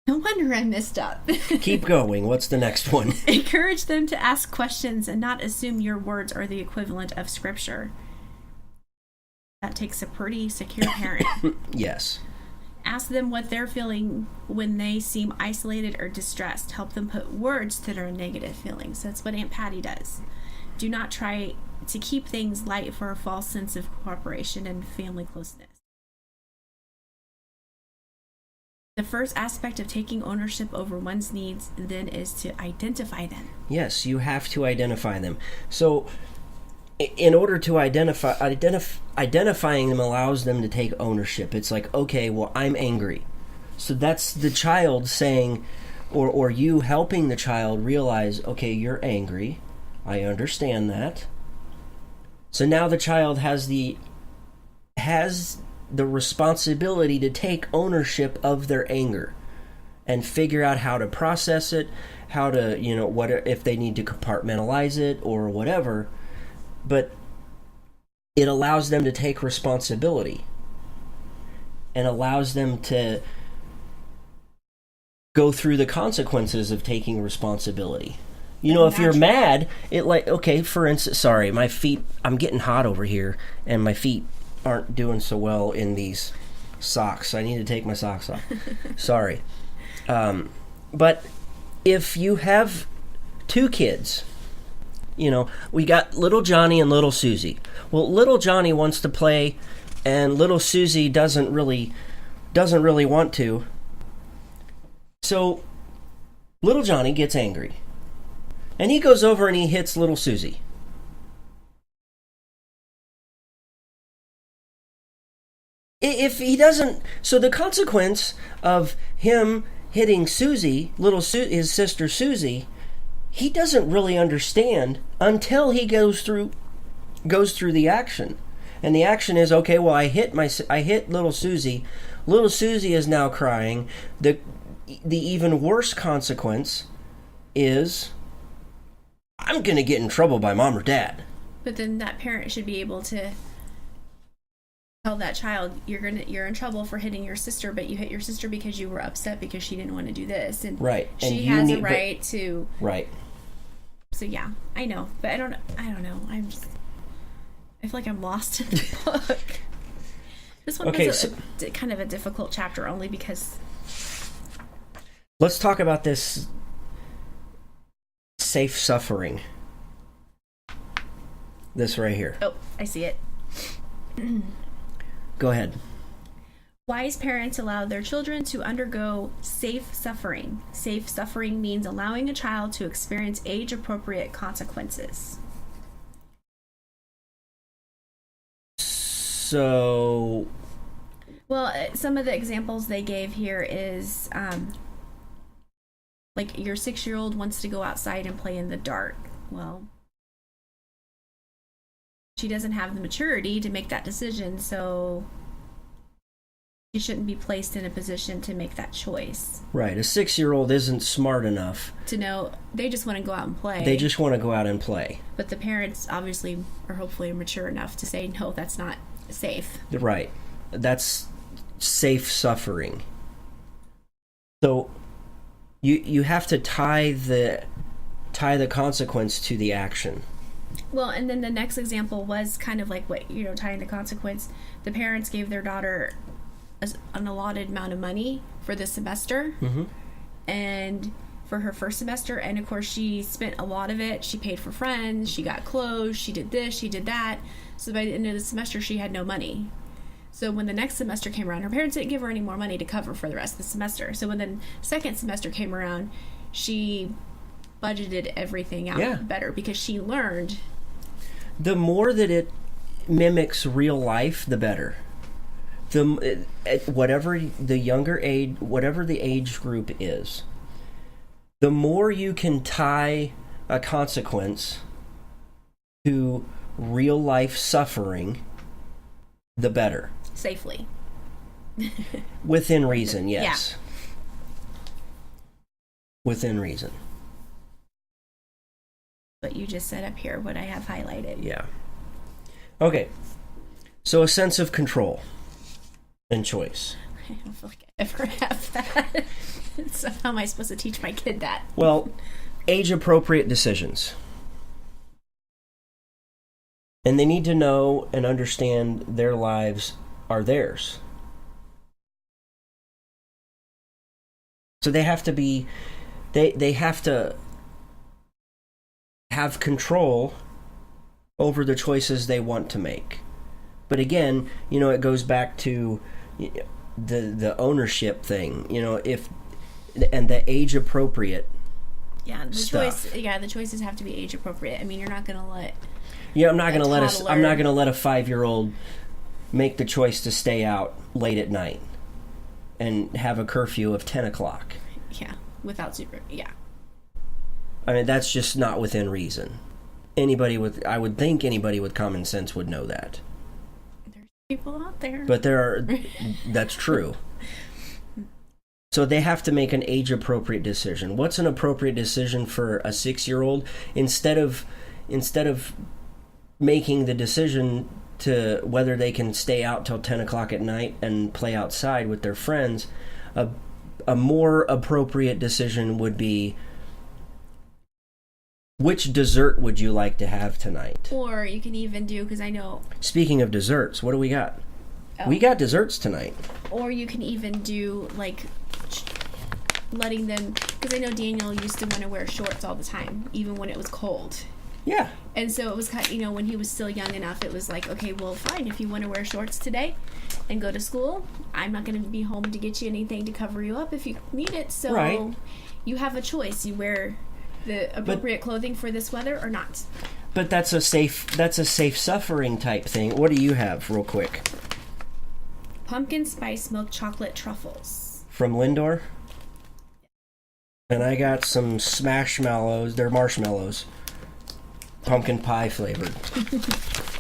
Speaker 2: No wonder I messed up.
Speaker 1: Keep going. What's the next one?
Speaker 2: Encourage them to ask questions and not assume your words are the equivalent of scripture. That takes a pretty secure parent.
Speaker 1: Yes.
Speaker 2: Ask them what they're feeling when they seem isolated or distressed. Help them put words to their negative feelings. That's what Aunt Patty does. Do not try to keep things light for a false sense of cooperation and family closeness. The first aspect of taking ownership over one's needs then is to identify them.
Speaker 1: Yes, you have to identify them. So in order to identifying them allows them to take ownership. It's like, okay, well, I'm angry. So that's the child saying, or you helping the child realize, okay, you're angry. I understand that. So now the child has the responsibility to take ownership of their anger and figure out how to process it, how to, what if they need to compartmentalize it or whatever. But it allows them to take responsibility and allows them to go through the consequences of taking responsibility. If you're mad, for instance, sorry, my feet, I'm getting hot over here and my feet aren't doing so well in these socks. I need to take my socks off. Sorry. But if you have two kids, we got little Johnny and little Susie. Well, little Johnny wants to play and little Susie doesn't really want to. So little Johnny gets angry. And he goes over and he hits little Susie. If he doesn't, so the consequence of him hitting Susie, his sister Susie, he doesn't really understand until he goes through the action. And the action is, okay, well, I hit little Susie. Little Susie is now crying. The even worse consequence is, I'm going to get in trouble by mom or dad.
Speaker 2: But then that parent should be able to tell that child, you're in trouble for hitting your sister, but you hit your sister because you were upset because she didn't want to do this, and
Speaker 1: right,
Speaker 2: she has a right to.
Speaker 1: Right.
Speaker 2: So yeah, I know, but I don't know. I feel like I'm lost in the book. This one was kind of a difficult chapter, only because.
Speaker 1: Let's talk about this. Safe suffering. This right here.
Speaker 2: Oh, I see it.
Speaker 1: Go ahead.
Speaker 2: Wise parents allow their children to undergo safe suffering. Safe suffering means allowing a child to experience age-appropriate consequences.
Speaker 1: So...
Speaker 2: Well, some of the examples they gave here is... like your 6-year-old wants to go outside and play in the dark. Well, she doesn't have the maturity to make that decision, so she shouldn't be placed in a position to make that choice.
Speaker 1: Right. A 6-year-old isn't smart enough
Speaker 2: to know. They just want to go out and play.
Speaker 1: They just want to go out and play.
Speaker 2: But the parents obviously are hopefully mature enough to say, no, that's not safe.
Speaker 1: Right. That's safe suffering. So you have to tie the consequence to the action.
Speaker 2: Well, and then the next example was kind of like what, tying the consequence. The parents gave their daughter an allotted amount of money for the semester, and for her first semester, and of course she spent a lot of it. She paid for friends, she got clothes, she did this, she did that. So by the end of the semester, she had no money. So when the next semester came around, her parents didn't give her any more money to cover for the rest of the semester. So when the second semester came around, she budgeted everything out better because she learned.
Speaker 1: The more that it mimics real life, the better. Whatever the younger age, whatever the age group is, the more you can tie a consequence to real life suffering, the better.
Speaker 2: Safely.
Speaker 1: Within reason, yes.
Speaker 2: Yeah.
Speaker 1: Within reason.
Speaker 2: What you just said up here, what I have highlighted.
Speaker 1: Yeah. Okay. So a sense of control and choice.
Speaker 2: I don't feel like I ever have that. So how am I supposed to teach my kid that?
Speaker 1: Well, age-appropriate decisions. And they need to know and understand their lives are theirs. So they have to be, they have to have control over the choices they want to make. But again, it goes back to the ownership thing, and the age appropriate.
Speaker 2: Yeah, the
Speaker 1: stuff.
Speaker 2: the choices have to be age appropriate. I mean, you're not going to let.
Speaker 1: Yeah, I'm not going to let a 5-year-old make the choice to stay out late at night and have a curfew of 10 o'clock.
Speaker 2: Yeah, without super. Yeah.
Speaker 1: I mean, that's just not within reason. I would think anybody with common sense would know that.
Speaker 2: There's people out there.
Speaker 1: But that's true. So they have to make an age-appropriate decision. What's an appropriate decision for a 6-year-old? Instead of making the decision to whether they can stay out till 10 o'clock at night and play outside with their friends, a more appropriate decision would be, which dessert would you like to have tonight?
Speaker 2: Or you can even do, because I know...
Speaker 1: Speaking of desserts, what do we got? Oh. We got desserts tonight. Or
Speaker 2: you can even do, letting them... Because I know Daniel used to want to wear shorts all the time, even when it was cold.
Speaker 1: Yeah.
Speaker 2: And so it was kind of, when he was still young enough, it was like, okay, well, fine, if you want to wear shorts today and go to school, I'm not going to be home to get you anything to cover you up if you need it. So
Speaker 1: right.
Speaker 2: You have a choice. You wear the appropriate clothing for this weather or not.
Speaker 1: But that's a safe suffering type thing. What do you have, real quick?
Speaker 2: Pumpkin spice milk chocolate truffles.
Speaker 1: From Lindor? And I got some Smashmallows. They're marshmallows. Pumpkin pie flavored.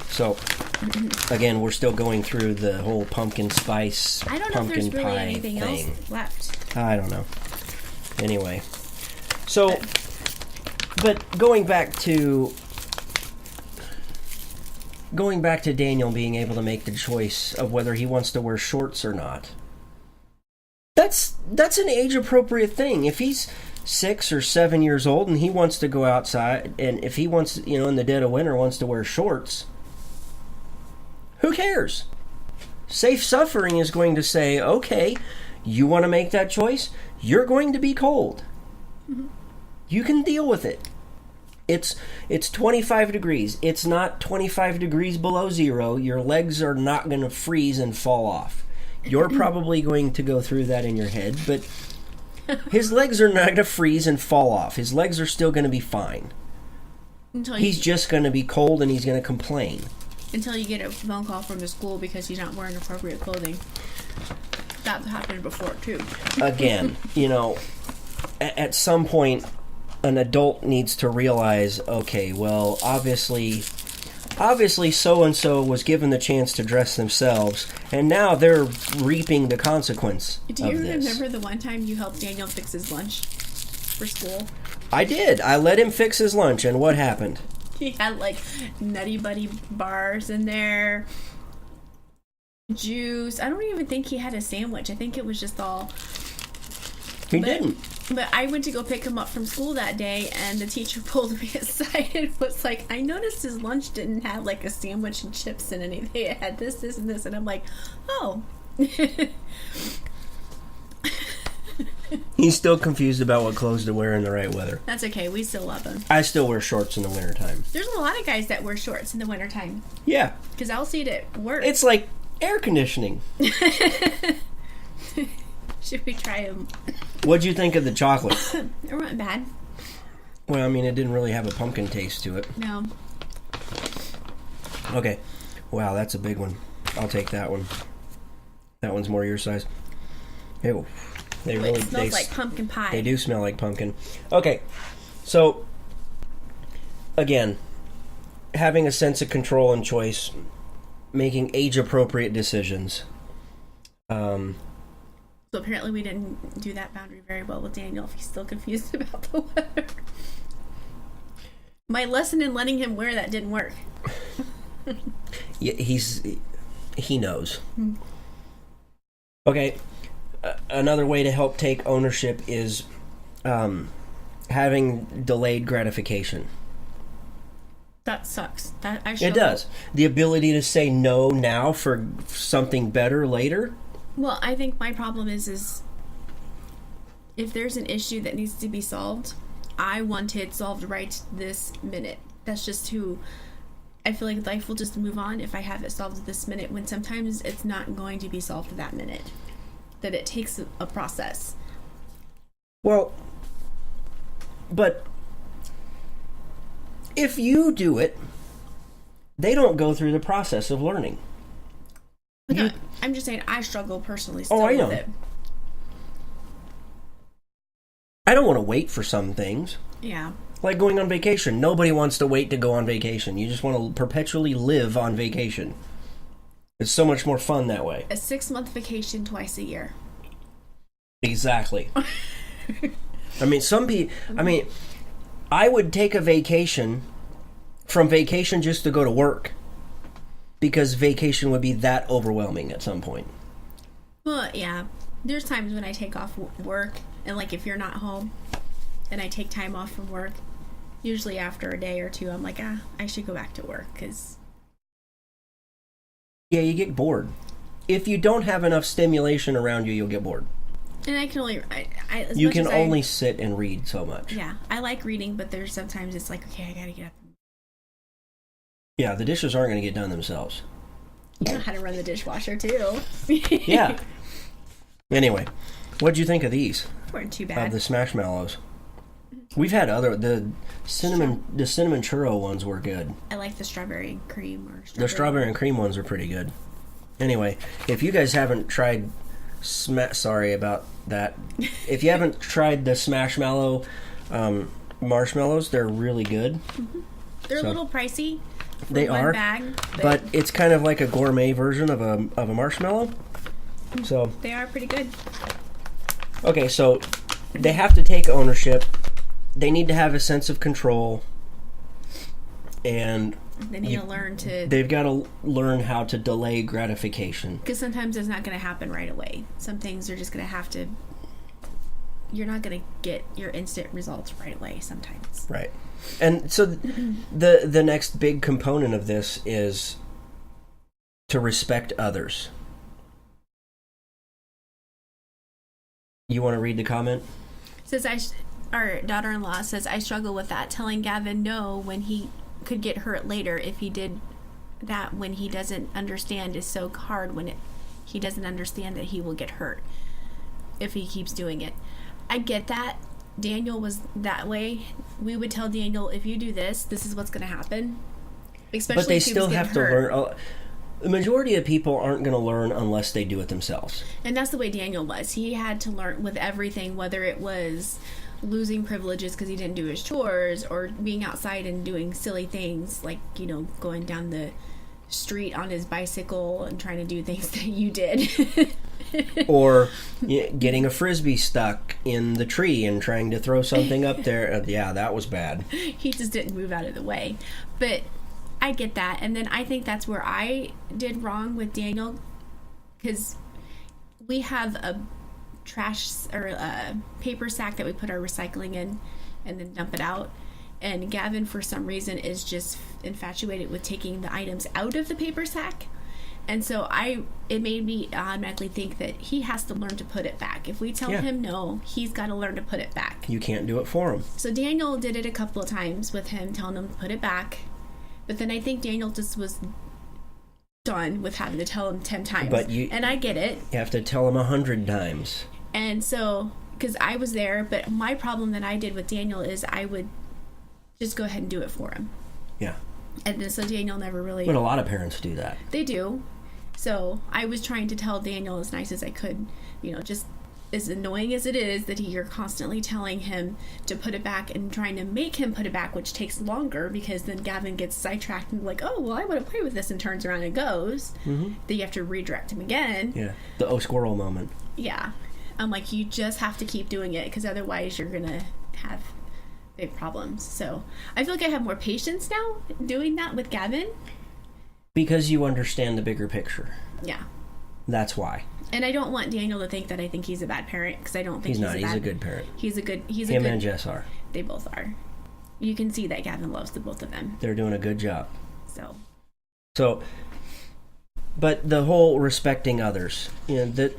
Speaker 1: So, again, we're still going through the whole pumpkin spice,
Speaker 2: I don't know
Speaker 1: pumpkin
Speaker 2: if there's really
Speaker 1: pie
Speaker 2: anything
Speaker 1: thing.
Speaker 2: else left.
Speaker 1: I don't know. Anyway. So, but going back to Daniel being able to make the choice of whether he wants to wear shorts or not. That's an age-appropriate thing. If he's 6 or 7 years old and he wants to go outside, and if he wants, in the dead of winter, wants to wear shorts, who cares? Safe suffering is going to say, okay, you want to make that choice? You're going to be cold. Mm-hmm. You can deal with it. It's 25 degrees. It's not 25 degrees below zero. Your legs are not going to freeze and fall off. You're probably going to go through that in your head, but his legs are not going to freeze and fall off. His legs are still going to be fine. He's just going to be cold and he's going to complain.
Speaker 2: Until you get a phone call from the school because he's not wearing appropriate clothing. That's happened before, too.
Speaker 1: Again, at some point, an adult needs to realize, okay, well, obviously so-and-so was given the chance to dress themselves, and now they're reaping the consequence of this.
Speaker 2: Do you remember the one time you helped Daniel fix his lunch for school?
Speaker 1: I did. I let him fix his lunch, and what happened?
Speaker 2: He had, Nutty Buddy bars in there, juice. I don't even think he had a sandwich. I think it was just all...
Speaker 1: He didn't.
Speaker 2: But I went to go pick him up from school that day, and the teacher pulled me aside and was like, I noticed his lunch didn't have, a sandwich and chips and anything. It had this, and this. And I'm like, oh.
Speaker 1: He's still confused about what clothes to wear in the right weather.
Speaker 2: That's okay. We still love him.
Speaker 1: I still wear shorts in the wintertime.
Speaker 2: There's a lot of guys that wear shorts in the wintertime.
Speaker 1: Yeah.
Speaker 2: Because I'll see it at work.
Speaker 1: It's like air conditioning.
Speaker 2: Should we try them?
Speaker 1: What'd you think of the chocolate?
Speaker 2: It wasn't bad.
Speaker 1: Well, I mean, it didn't really have a pumpkin taste to it.
Speaker 2: No.
Speaker 1: Okay. Wow, that's a big one. I'll take that one. That one's more your size. Ew.
Speaker 2: It smells like pumpkin pie.
Speaker 1: They do smell like pumpkin. Okay. So, again, having a sense of control and choice, making age-appropriate decisions.
Speaker 2: So apparently we didn't do that boundary very well with Daniel if he's still confused about the weather. My lesson in letting him wear that didn't work.
Speaker 1: Yeah, he knows. Okay, another way to help take ownership is having delayed gratification.
Speaker 2: That sucks.
Speaker 1: It does. The ability to say no now for something better later.
Speaker 2: Well, I think my problem is if there's an issue that needs to be solved, I want it solved right this minute. That's just who I feel like life will just move on if I have it solved this minute, when sometimes it's not going to be solved that minute. That it takes a process.
Speaker 1: Well, but if you do it, they don't go through the process of learning.
Speaker 2: No, I'm just saying I struggle personally still
Speaker 1: I know.
Speaker 2: with it.
Speaker 1: I don't want to wait for some things.
Speaker 2: Yeah.
Speaker 1: Like going on vacation. Nobody wants to wait to go on vacation. You just want to perpetually live on vacation. It's so much more fun that way.
Speaker 2: A 6-month vacation twice a year.
Speaker 1: Exactly. I mean, I would take a vacation from vacation just to go to work, because vacation would be that overwhelming at some point.
Speaker 2: Well, yeah. There's times when I take off work, and like if you're not home and I take time off from work, usually after a day or two, I'm like, I should go back to work, because...
Speaker 1: Yeah, you get bored. If you don't have enough stimulation around you, you'll get bored.
Speaker 2: And I can only...
Speaker 1: you can only sit and read so much.
Speaker 2: Yeah, I like reading, but there's sometimes it's like, okay, I gotta get up.
Speaker 1: Yeah, the dishes aren't going to get done themselves.
Speaker 2: You know how to run the dishwasher, too.
Speaker 1: Yeah. Anyway, what'd you think of these?
Speaker 2: Weren't too bad.
Speaker 1: Of the Smashmallows. We've had the cinnamon churro ones were good.
Speaker 2: I like the strawberry and cream.
Speaker 1: The strawberry and cream ones are pretty good. Anyway, if you guys haven't tried... sorry about that. If you haven't tried the Smashmallow marshmallows, they're really good.
Speaker 2: Mm-hmm. They're a little pricey.
Speaker 1: They are,
Speaker 2: bag,
Speaker 1: but it's kind of like a gourmet version of a marshmallow. So
Speaker 2: they are pretty good.
Speaker 1: Okay, so they have to take ownership. They need to have a sense of control, and
Speaker 2: they need to learn to...
Speaker 1: They've got to learn how to delay gratification.
Speaker 2: Because sometimes it's not going to happen right away. Some things are just going to have to... You're not going to get your instant results right away sometimes.
Speaker 1: Right. And so the next big component of this is to respect others. You want to read the comment?
Speaker 2: Says our daughter-in-law says, I struggle with that, telling Gavin no when he could get hurt later if he did that when he doesn't understand is so hard when he doesn't understand that he will get hurt if he keeps doing it. I get that. Daniel was that way. We would tell Daniel, if you do this, this is what's going to happen. Especially
Speaker 1: but they
Speaker 2: if he
Speaker 1: still
Speaker 2: was
Speaker 1: have to
Speaker 2: hurt.
Speaker 1: learn. The majority of people aren't going to learn unless they do it themselves.
Speaker 2: And that's the way Daniel was. He had to learn with everything, whether it was losing privileges because he didn't do his chores, or being outside and doing silly things like, going down the street on his bicycle and trying to do things that you did.
Speaker 1: Or getting a frisbee stuck in the tree and trying to throw something up there. Yeah, that was bad.
Speaker 2: He just didn't move out of the way. But I get that. And then I think that's where I did wrong with Daniel, because we have a trash or a paper sack that we put our recycling in and then dump it out. And Gavin, for some reason, is just infatuated with taking the items out of the paper sack. And so it made me automatically think that he has to learn to put it back. If we tell him no, he's got to learn to put it back.
Speaker 1: You can't do it for him.
Speaker 2: So Daniel did it a couple of times with him, telling him to put it back. But then I think Daniel just was done with having to tell him 10 times. And I get it.
Speaker 1: You have to tell him 100 times.
Speaker 2: And so, because I was there, but my problem that I did with Daniel is I would just go ahead and do it for him.
Speaker 1: Yeah.
Speaker 2: And then, so Daniel never really...
Speaker 1: But a lot of parents do that.
Speaker 2: They do. So I was trying to tell Daniel as nice as I could, just as annoying as it is that you're constantly telling him to put it back and trying to make him put it back, which takes longer because then Gavin gets sidetracked and like, oh, well, I want to play with this, and turns around and goes. Mm-hmm. Then you have to redirect him again.
Speaker 1: Yeah. The squirrel moment.
Speaker 2: Yeah. I'm like, you just have to keep doing it because otherwise you're going to have big problems. So I feel like I have more patience now doing that with Gavin.
Speaker 1: Because you understand the bigger picture.
Speaker 2: Yeah.
Speaker 1: That's why.
Speaker 2: And I don't want Daniel to think that I think he's a bad parent, because I don't think he's
Speaker 1: not. He's a good parent.
Speaker 2: Him
Speaker 1: and Jess are.
Speaker 2: They both are. You can see that Gavin loves the both of them.
Speaker 1: They're doing a good job.
Speaker 2: So,
Speaker 1: but the whole respecting others, that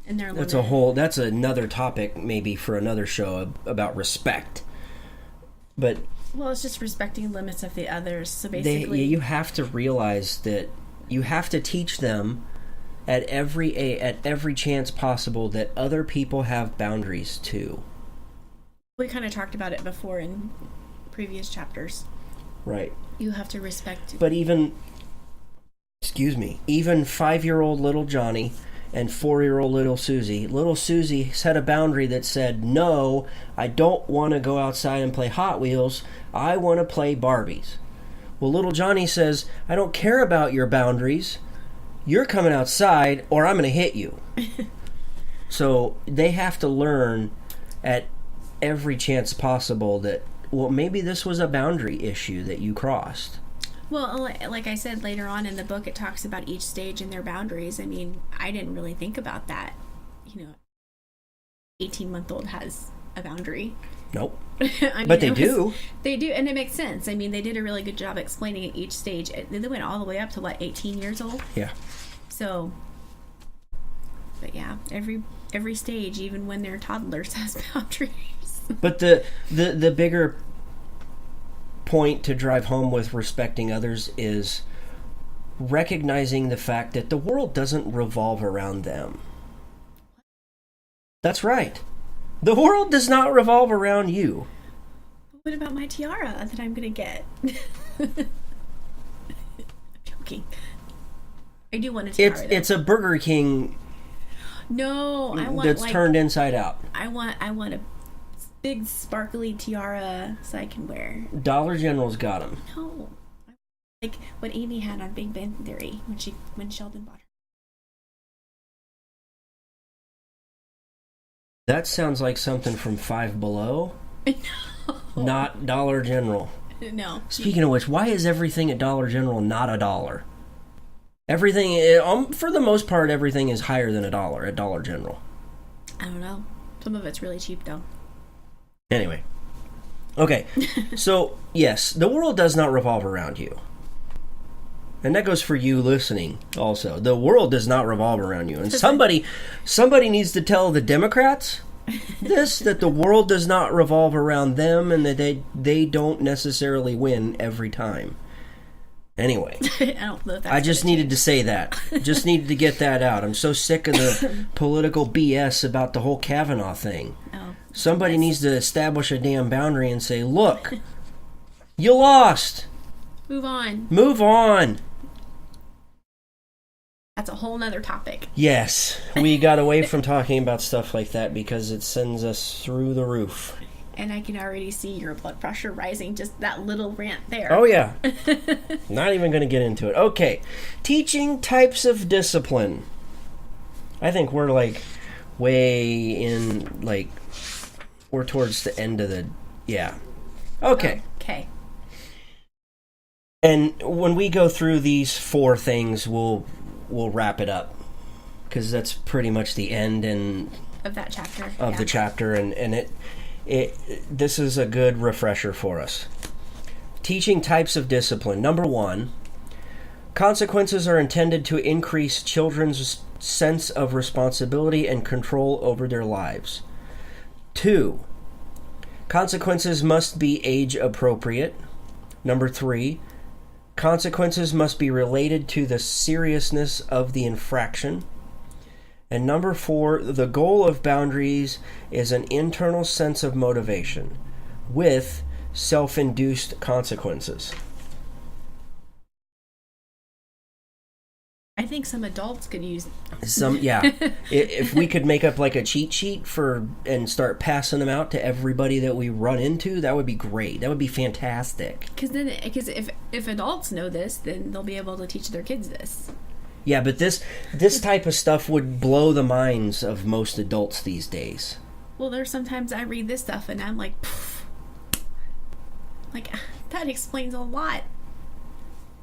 Speaker 2: And they're
Speaker 1: that's another topic maybe for another show about respect. But
Speaker 2: well, it's just respecting limits of the others. So basically,
Speaker 1: you have to realize that you have to teach them at every chance possible that other people have boundaries too.
Speaker 2: We kind of talked about it before in previous chapters.
Speaker 1: Right.
Speaker 2: You have to respect.
Speaker 1: But even 5-year-old little Johnny and 4-year-old little Susie. Little Susie set a boundary that said, no, I don't want to go outside and play Hot Wheels. I want to play Barbies. Well, little Johnny says, I don't care about your boundaries. You're coming outside or I'm going to hit you. So they have to learn at every chance possible that, well, maybe this was a boundary issue that you crossed.
Speaker 2: Well, like I said, later on in the book, it talks about each stage and their boundaries. I mean, I didn't really think about that. 18-month-old has a boundary.
Speaker 1: Nope.
Speaker 2: But
Speaker 1: they do.
Speaker 2: They do, and it makes sense. I mean, they did a really good job explaining at each stage. They went all the way up to, 18 years old?
Speaker 1: Yeah.
Speaker 2: So, but yeah, every stage, even when they're toddlers, has boundaries.
Speaker 1: But the bigger point to drive home with respecting others is recognizing the fact that the world doesn't revolve around them. That's right. The world does not revolve around you.
Speaker 2: What about my tiara that I'm going to get? I'm joking. I do want a tiara.
Speaker 1: It's a Burger King.
Speaker 2: No, I want
Speaker 1: that's turned inside out.
Speaker 2: I want a big sparkly tiara so I can wear.
Speaker 1: Dollar General's got them.
Speaker 2: No, like what Amy had on Big Bang Theory when Sheldon bought her.
Speaker 1: That sounds like something from Five Below.
Speaker 2: No.
Speaker 1: Not Dollar General.
Speaker 2: No.
Speaker 1: Speaking of which, why is everything at Dollar General not $1? Everything, for the most part, everything is higher than $1 at Dollar General.
Speaker 2: I don't know. Some of it's really cheap, though.
Speaker 1: Anyway. Okay. So, yes, the world does not revolve around you. And that goes for you listening also. The world does not revolve around you. And somebody needs to tell the Democrats this, that the world does not revolve around them and that they don't necessarily win every time. Anyway,
Speaker 2: I don't know if that's
Speaker 1: I just needed to say that. Just needed to get that out. I'm so sick of the political BS about the whole Kavanaugh thing.
Speaker 2: Oh,
Speaker 1: somebody needs to establish a damn boundary and say, look, you lost.
Speaker 2: Move on.
Speaker 1: Move on.
Speaker 2: That's a whole nother topic.
Speaker 1: Yes, we got away from talking about stuff like that because it sends us through the roof.
Speaker 2: And I can already see your blood pressure rising, just that little rant there.
Speaker 1: Oh, yeah. Not even going to get into it. Okay. Teaching types of discipline. I think we're, way in, we're towards the end of the... Yeah. Okay.
Speaker 2: Okay.
Speaker 1: And when we go through these 4 things, we'll wrap it up. Because that's pretty much the end
Speaker 2: of that chapter.
Speaker 1: Of the chapter, and this is a good refresher for us. Teaching types of discipline. Number 1, consequences are intended to increase children's sense of responsibility and control over their lives. 2, consequences must be age appropriate. Number 3, consequences must be related to the seriousness of the infraction. And number 4, the goal of boundaries is an internal sense of motivation with self-induced consequences.
Speaker 2: I think some adults could use
Speaker 1: Yeah. If we could make up a cheat sheet and start passing them out to everybody that we run into, that would be great. That would be fantastic.
Speaker 2: Because if adults know this, then they'll be able to teach their kids this.
Speaker 1: Yeah, but this type of stuff would blow the minds of most adults these days.
Speaker 2: Well, there's sometimes I read this stuff and I'm like, that explains a lot.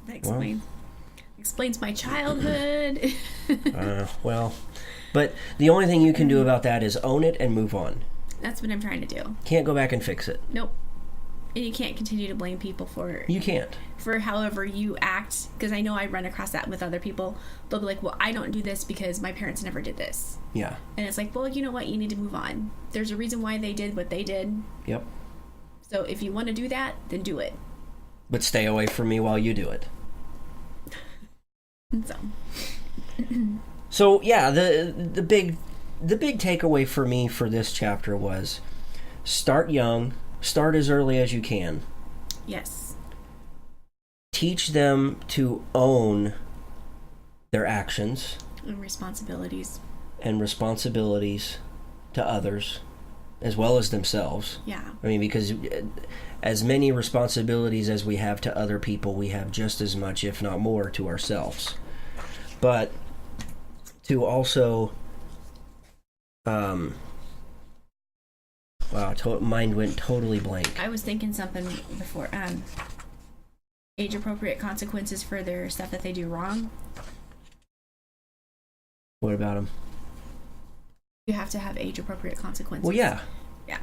Speaker 2: That explains my childhood.
Speaker 1: But the only thing you can do about that is own it and move on.
Speaker 2: That's what I'm trying to do.
Speaker 1: Can't go back and fix it.
Speaker 2: Nope. And you can't continue to blame people for...
Speaker 1: You can't.
Speaker 2: For however you act. Because I know I run across that with other people. They'll be like, well, I don't do this because my parents never did this.
Speaker 1: Yeah.
Speaker 2: And it's like, well, you know what? You need to move on. There's a reason why they did what they did.
Speaker 1: Yep.
Speaker 2: So if you want to do that, then do it.
Speaker 1: But stay away from me while you do it. So yeah, the big takeaway for me for this chapter was start young, start as early as you can.
Speaker 2: Yes.
Speaker 1: Teach them to own their actions
Speaker 2: and responsibilities
Speaker 1: to others as well as themselves.
Speaker 2: Yeah.
Speaker 1: I mean, because as many responsibilities as we have to other people, we have just as much, if not more, to ourselves. But to also mind went totally blank.
Speaker 2: I was thinking something before. Age-appropriate consequences for their stuff that they do wrong.
Speaker 1: What about them?
Speaker 2: You have to have age-appropriate consequences.
Speaker 1: Well, yeah.
Speaker 2: Yeah.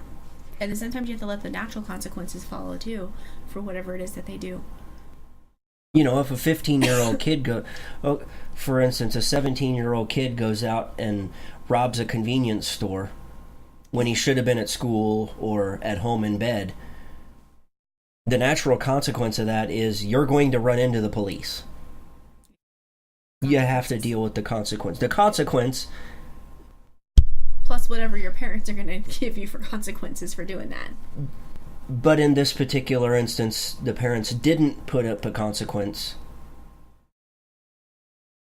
Speaker 2: And then sometimes you have to let the natural consequences follow, too, for whatever it is that they do.
Speaker 1: You know, if a 15-year-old kid for instance, a 17-year-old kid goes out and robs a convenience store when he should have been at school or at home in bed, the natural consequence of that is you're going to run into the police. You have to deal with the consequence. The consequence...
Speaker 2: Plus whatever your parents are going to give you for consequences for doing that.
Speaker 1: But in this particular instance, the parents didn't put up a consequence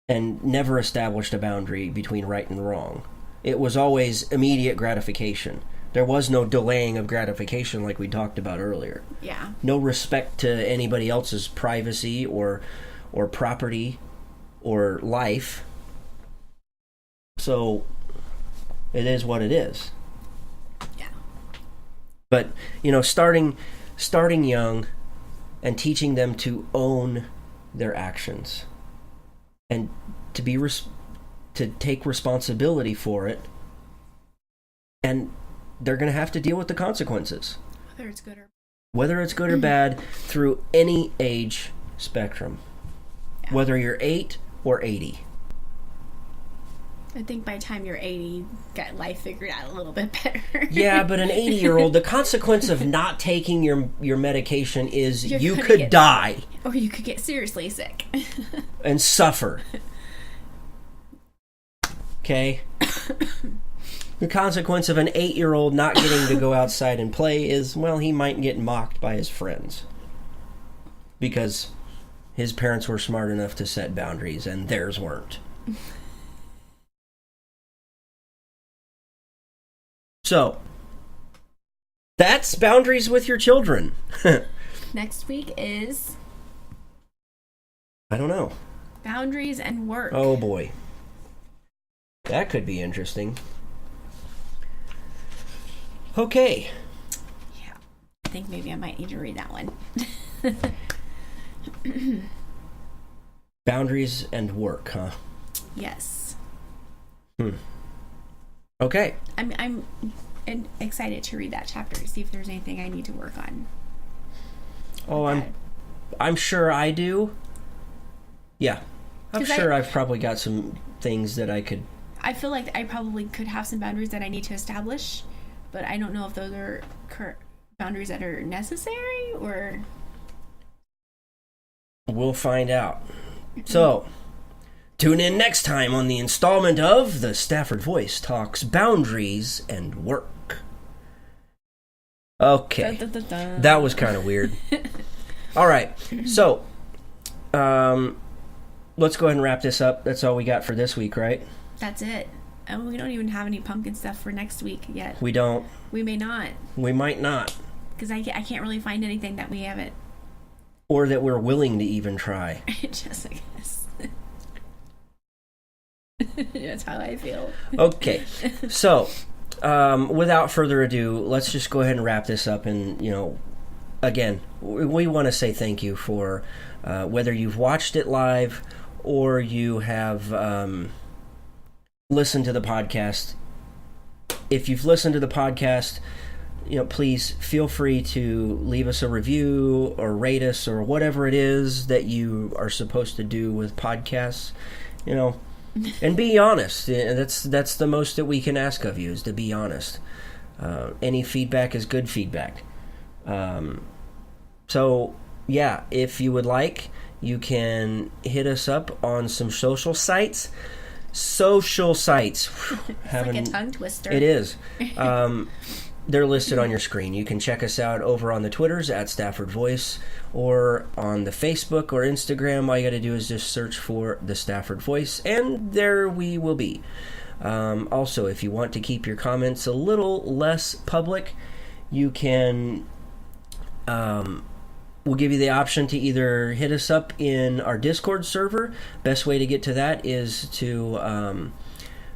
Speaker 1: and never established a boundary between right and wrong. It was always immediate gratification. There was no delaying of gratification like we talked about earlier.
Speaker 2: Yeah. No
Speaker 1: respect to anybody else's privacy or property or life. So it is what it is.
Speaker 2: Yeah.
Speaker 1: But, you know, starting young and teaching them to own their actions and to take responsibility for it, and they're going to have to deal with the consequences. Whether it's good or bad through any age spectrum. Yeah. Whether you're 8 or 80.
Speaker 2: I think by the time you're 80, you got life figured out a little bit better.
Speaker 1: Yeah, but an 80-year-old, the consequence of not taking your medication is you could die.
Speaker 2: Or you could get seriously sick.
Speaker 1: And suffer. Okay? The consequence of an 8-year-old not getting to go outside and play is, well, he might get mocked by his friends. Because his parents were smart enough to set boundaries and theirs weren't. So, that's boundaries with your children.
Speaker 2: Next week is...
Speaker 1: I don't know.
Speaker 2: Boundaries and work.
Speaker 1: Oh, boy. That could be interesting. Okay.
Speaker 2: Yeah. I think maybe I might need to read that one.
Speaker 1: Boundaries and work, huh?
Speaker 2: Yes.
Speaker 1: Okay.
Speaker 2: I'm excited to read that chapter to see if there's anything I need to work on.
Speaker 1: Oh, I'm sure I do. Yeah. I'm sure I've probably got some things that I could...
Speaker 2: I feel like I probably could have some boundaries that I need to establish, but I don't know if those are boundaries that are necessary or...
Speaker 1: We'll find out. So... Tune in next time on the installment of The Stafford Voice Talks Boundaries and Work. Okay. Dun, dun, dun, dun. That was kind of weird. All right. So, let's go ahead and wrap this up. That's all we got for this week, right?
Speaker 2: That's it. And we don't even have any pumpkin stuff for next week yet.
Speaker 1: We don't.
Speaker 2: We may not.
Speaker 1: We might not.
Speaker 2: Because I can't really find anything that we haven't.
Speaker 1: Or that we're willing to even try.
Speaker 2: Just, I guess. That's how I feel.
Speaker 1: Okay. So, without further ado, let's just go ahead and wrap this up. And, you know, again, we want to say thank you for whether you've watched it live or you have listened to the podcast. If you've listened to the podcast, please feel free to leave us a review or rate us or whatever it is that you are supposed to do with podcasts, and be honest. That's the most that we can ask of you, is to be honest. Any feedback is good feedback. So, yeah, if you would like, you can hit us up on some social sites.
Speaker 2: It's like a tongue twister.
Speaker 1: It is. They're listed on your screen. You can check us out over on the Twitters at Stafford Voice, or on the Facebook or Instagram. All you got to do is just search for the Stafford Voice, and there we will be. Also, if you want to keep your comments a little less public, you can... we'll give you the option to either hit us up in our Discord server. Best way to get to that is to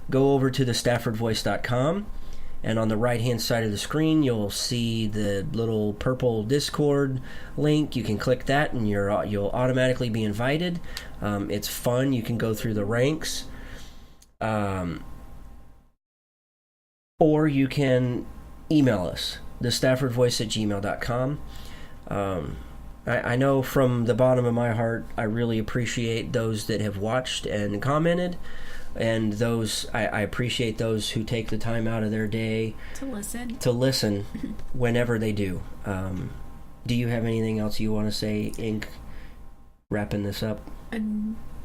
Speaker 1: go over to thestaffordvoice.com, and on the right-hand side of the screen, you'll see the little purple Discord link. You can click that, and you'll automatically be invited. It's fun. You can go through the ranks. Or you can email us, thestaffordvoice@gmail.com. I know from the bottom of my heart, I really appreciate those that have watched and commented, and I appreciate those who take the time out of their day to listen whenever they do. Do you have anything else you want to say, Ink, wrapping this up?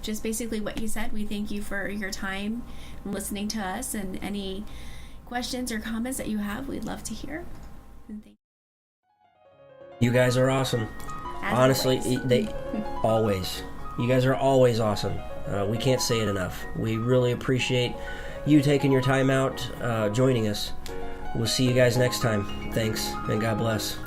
Speaker 2: Just basically what you said. We thank you for your time and listening to us, and any questions or comments that you have, we'd love to hear. And thank
Speaker 1: you guys are awesome. Honestly, always. You guys are always awesome. We can't say it enough. We really appreciate you taking your time out, joining us. We'll see you guys next time. Thanks, and God bless.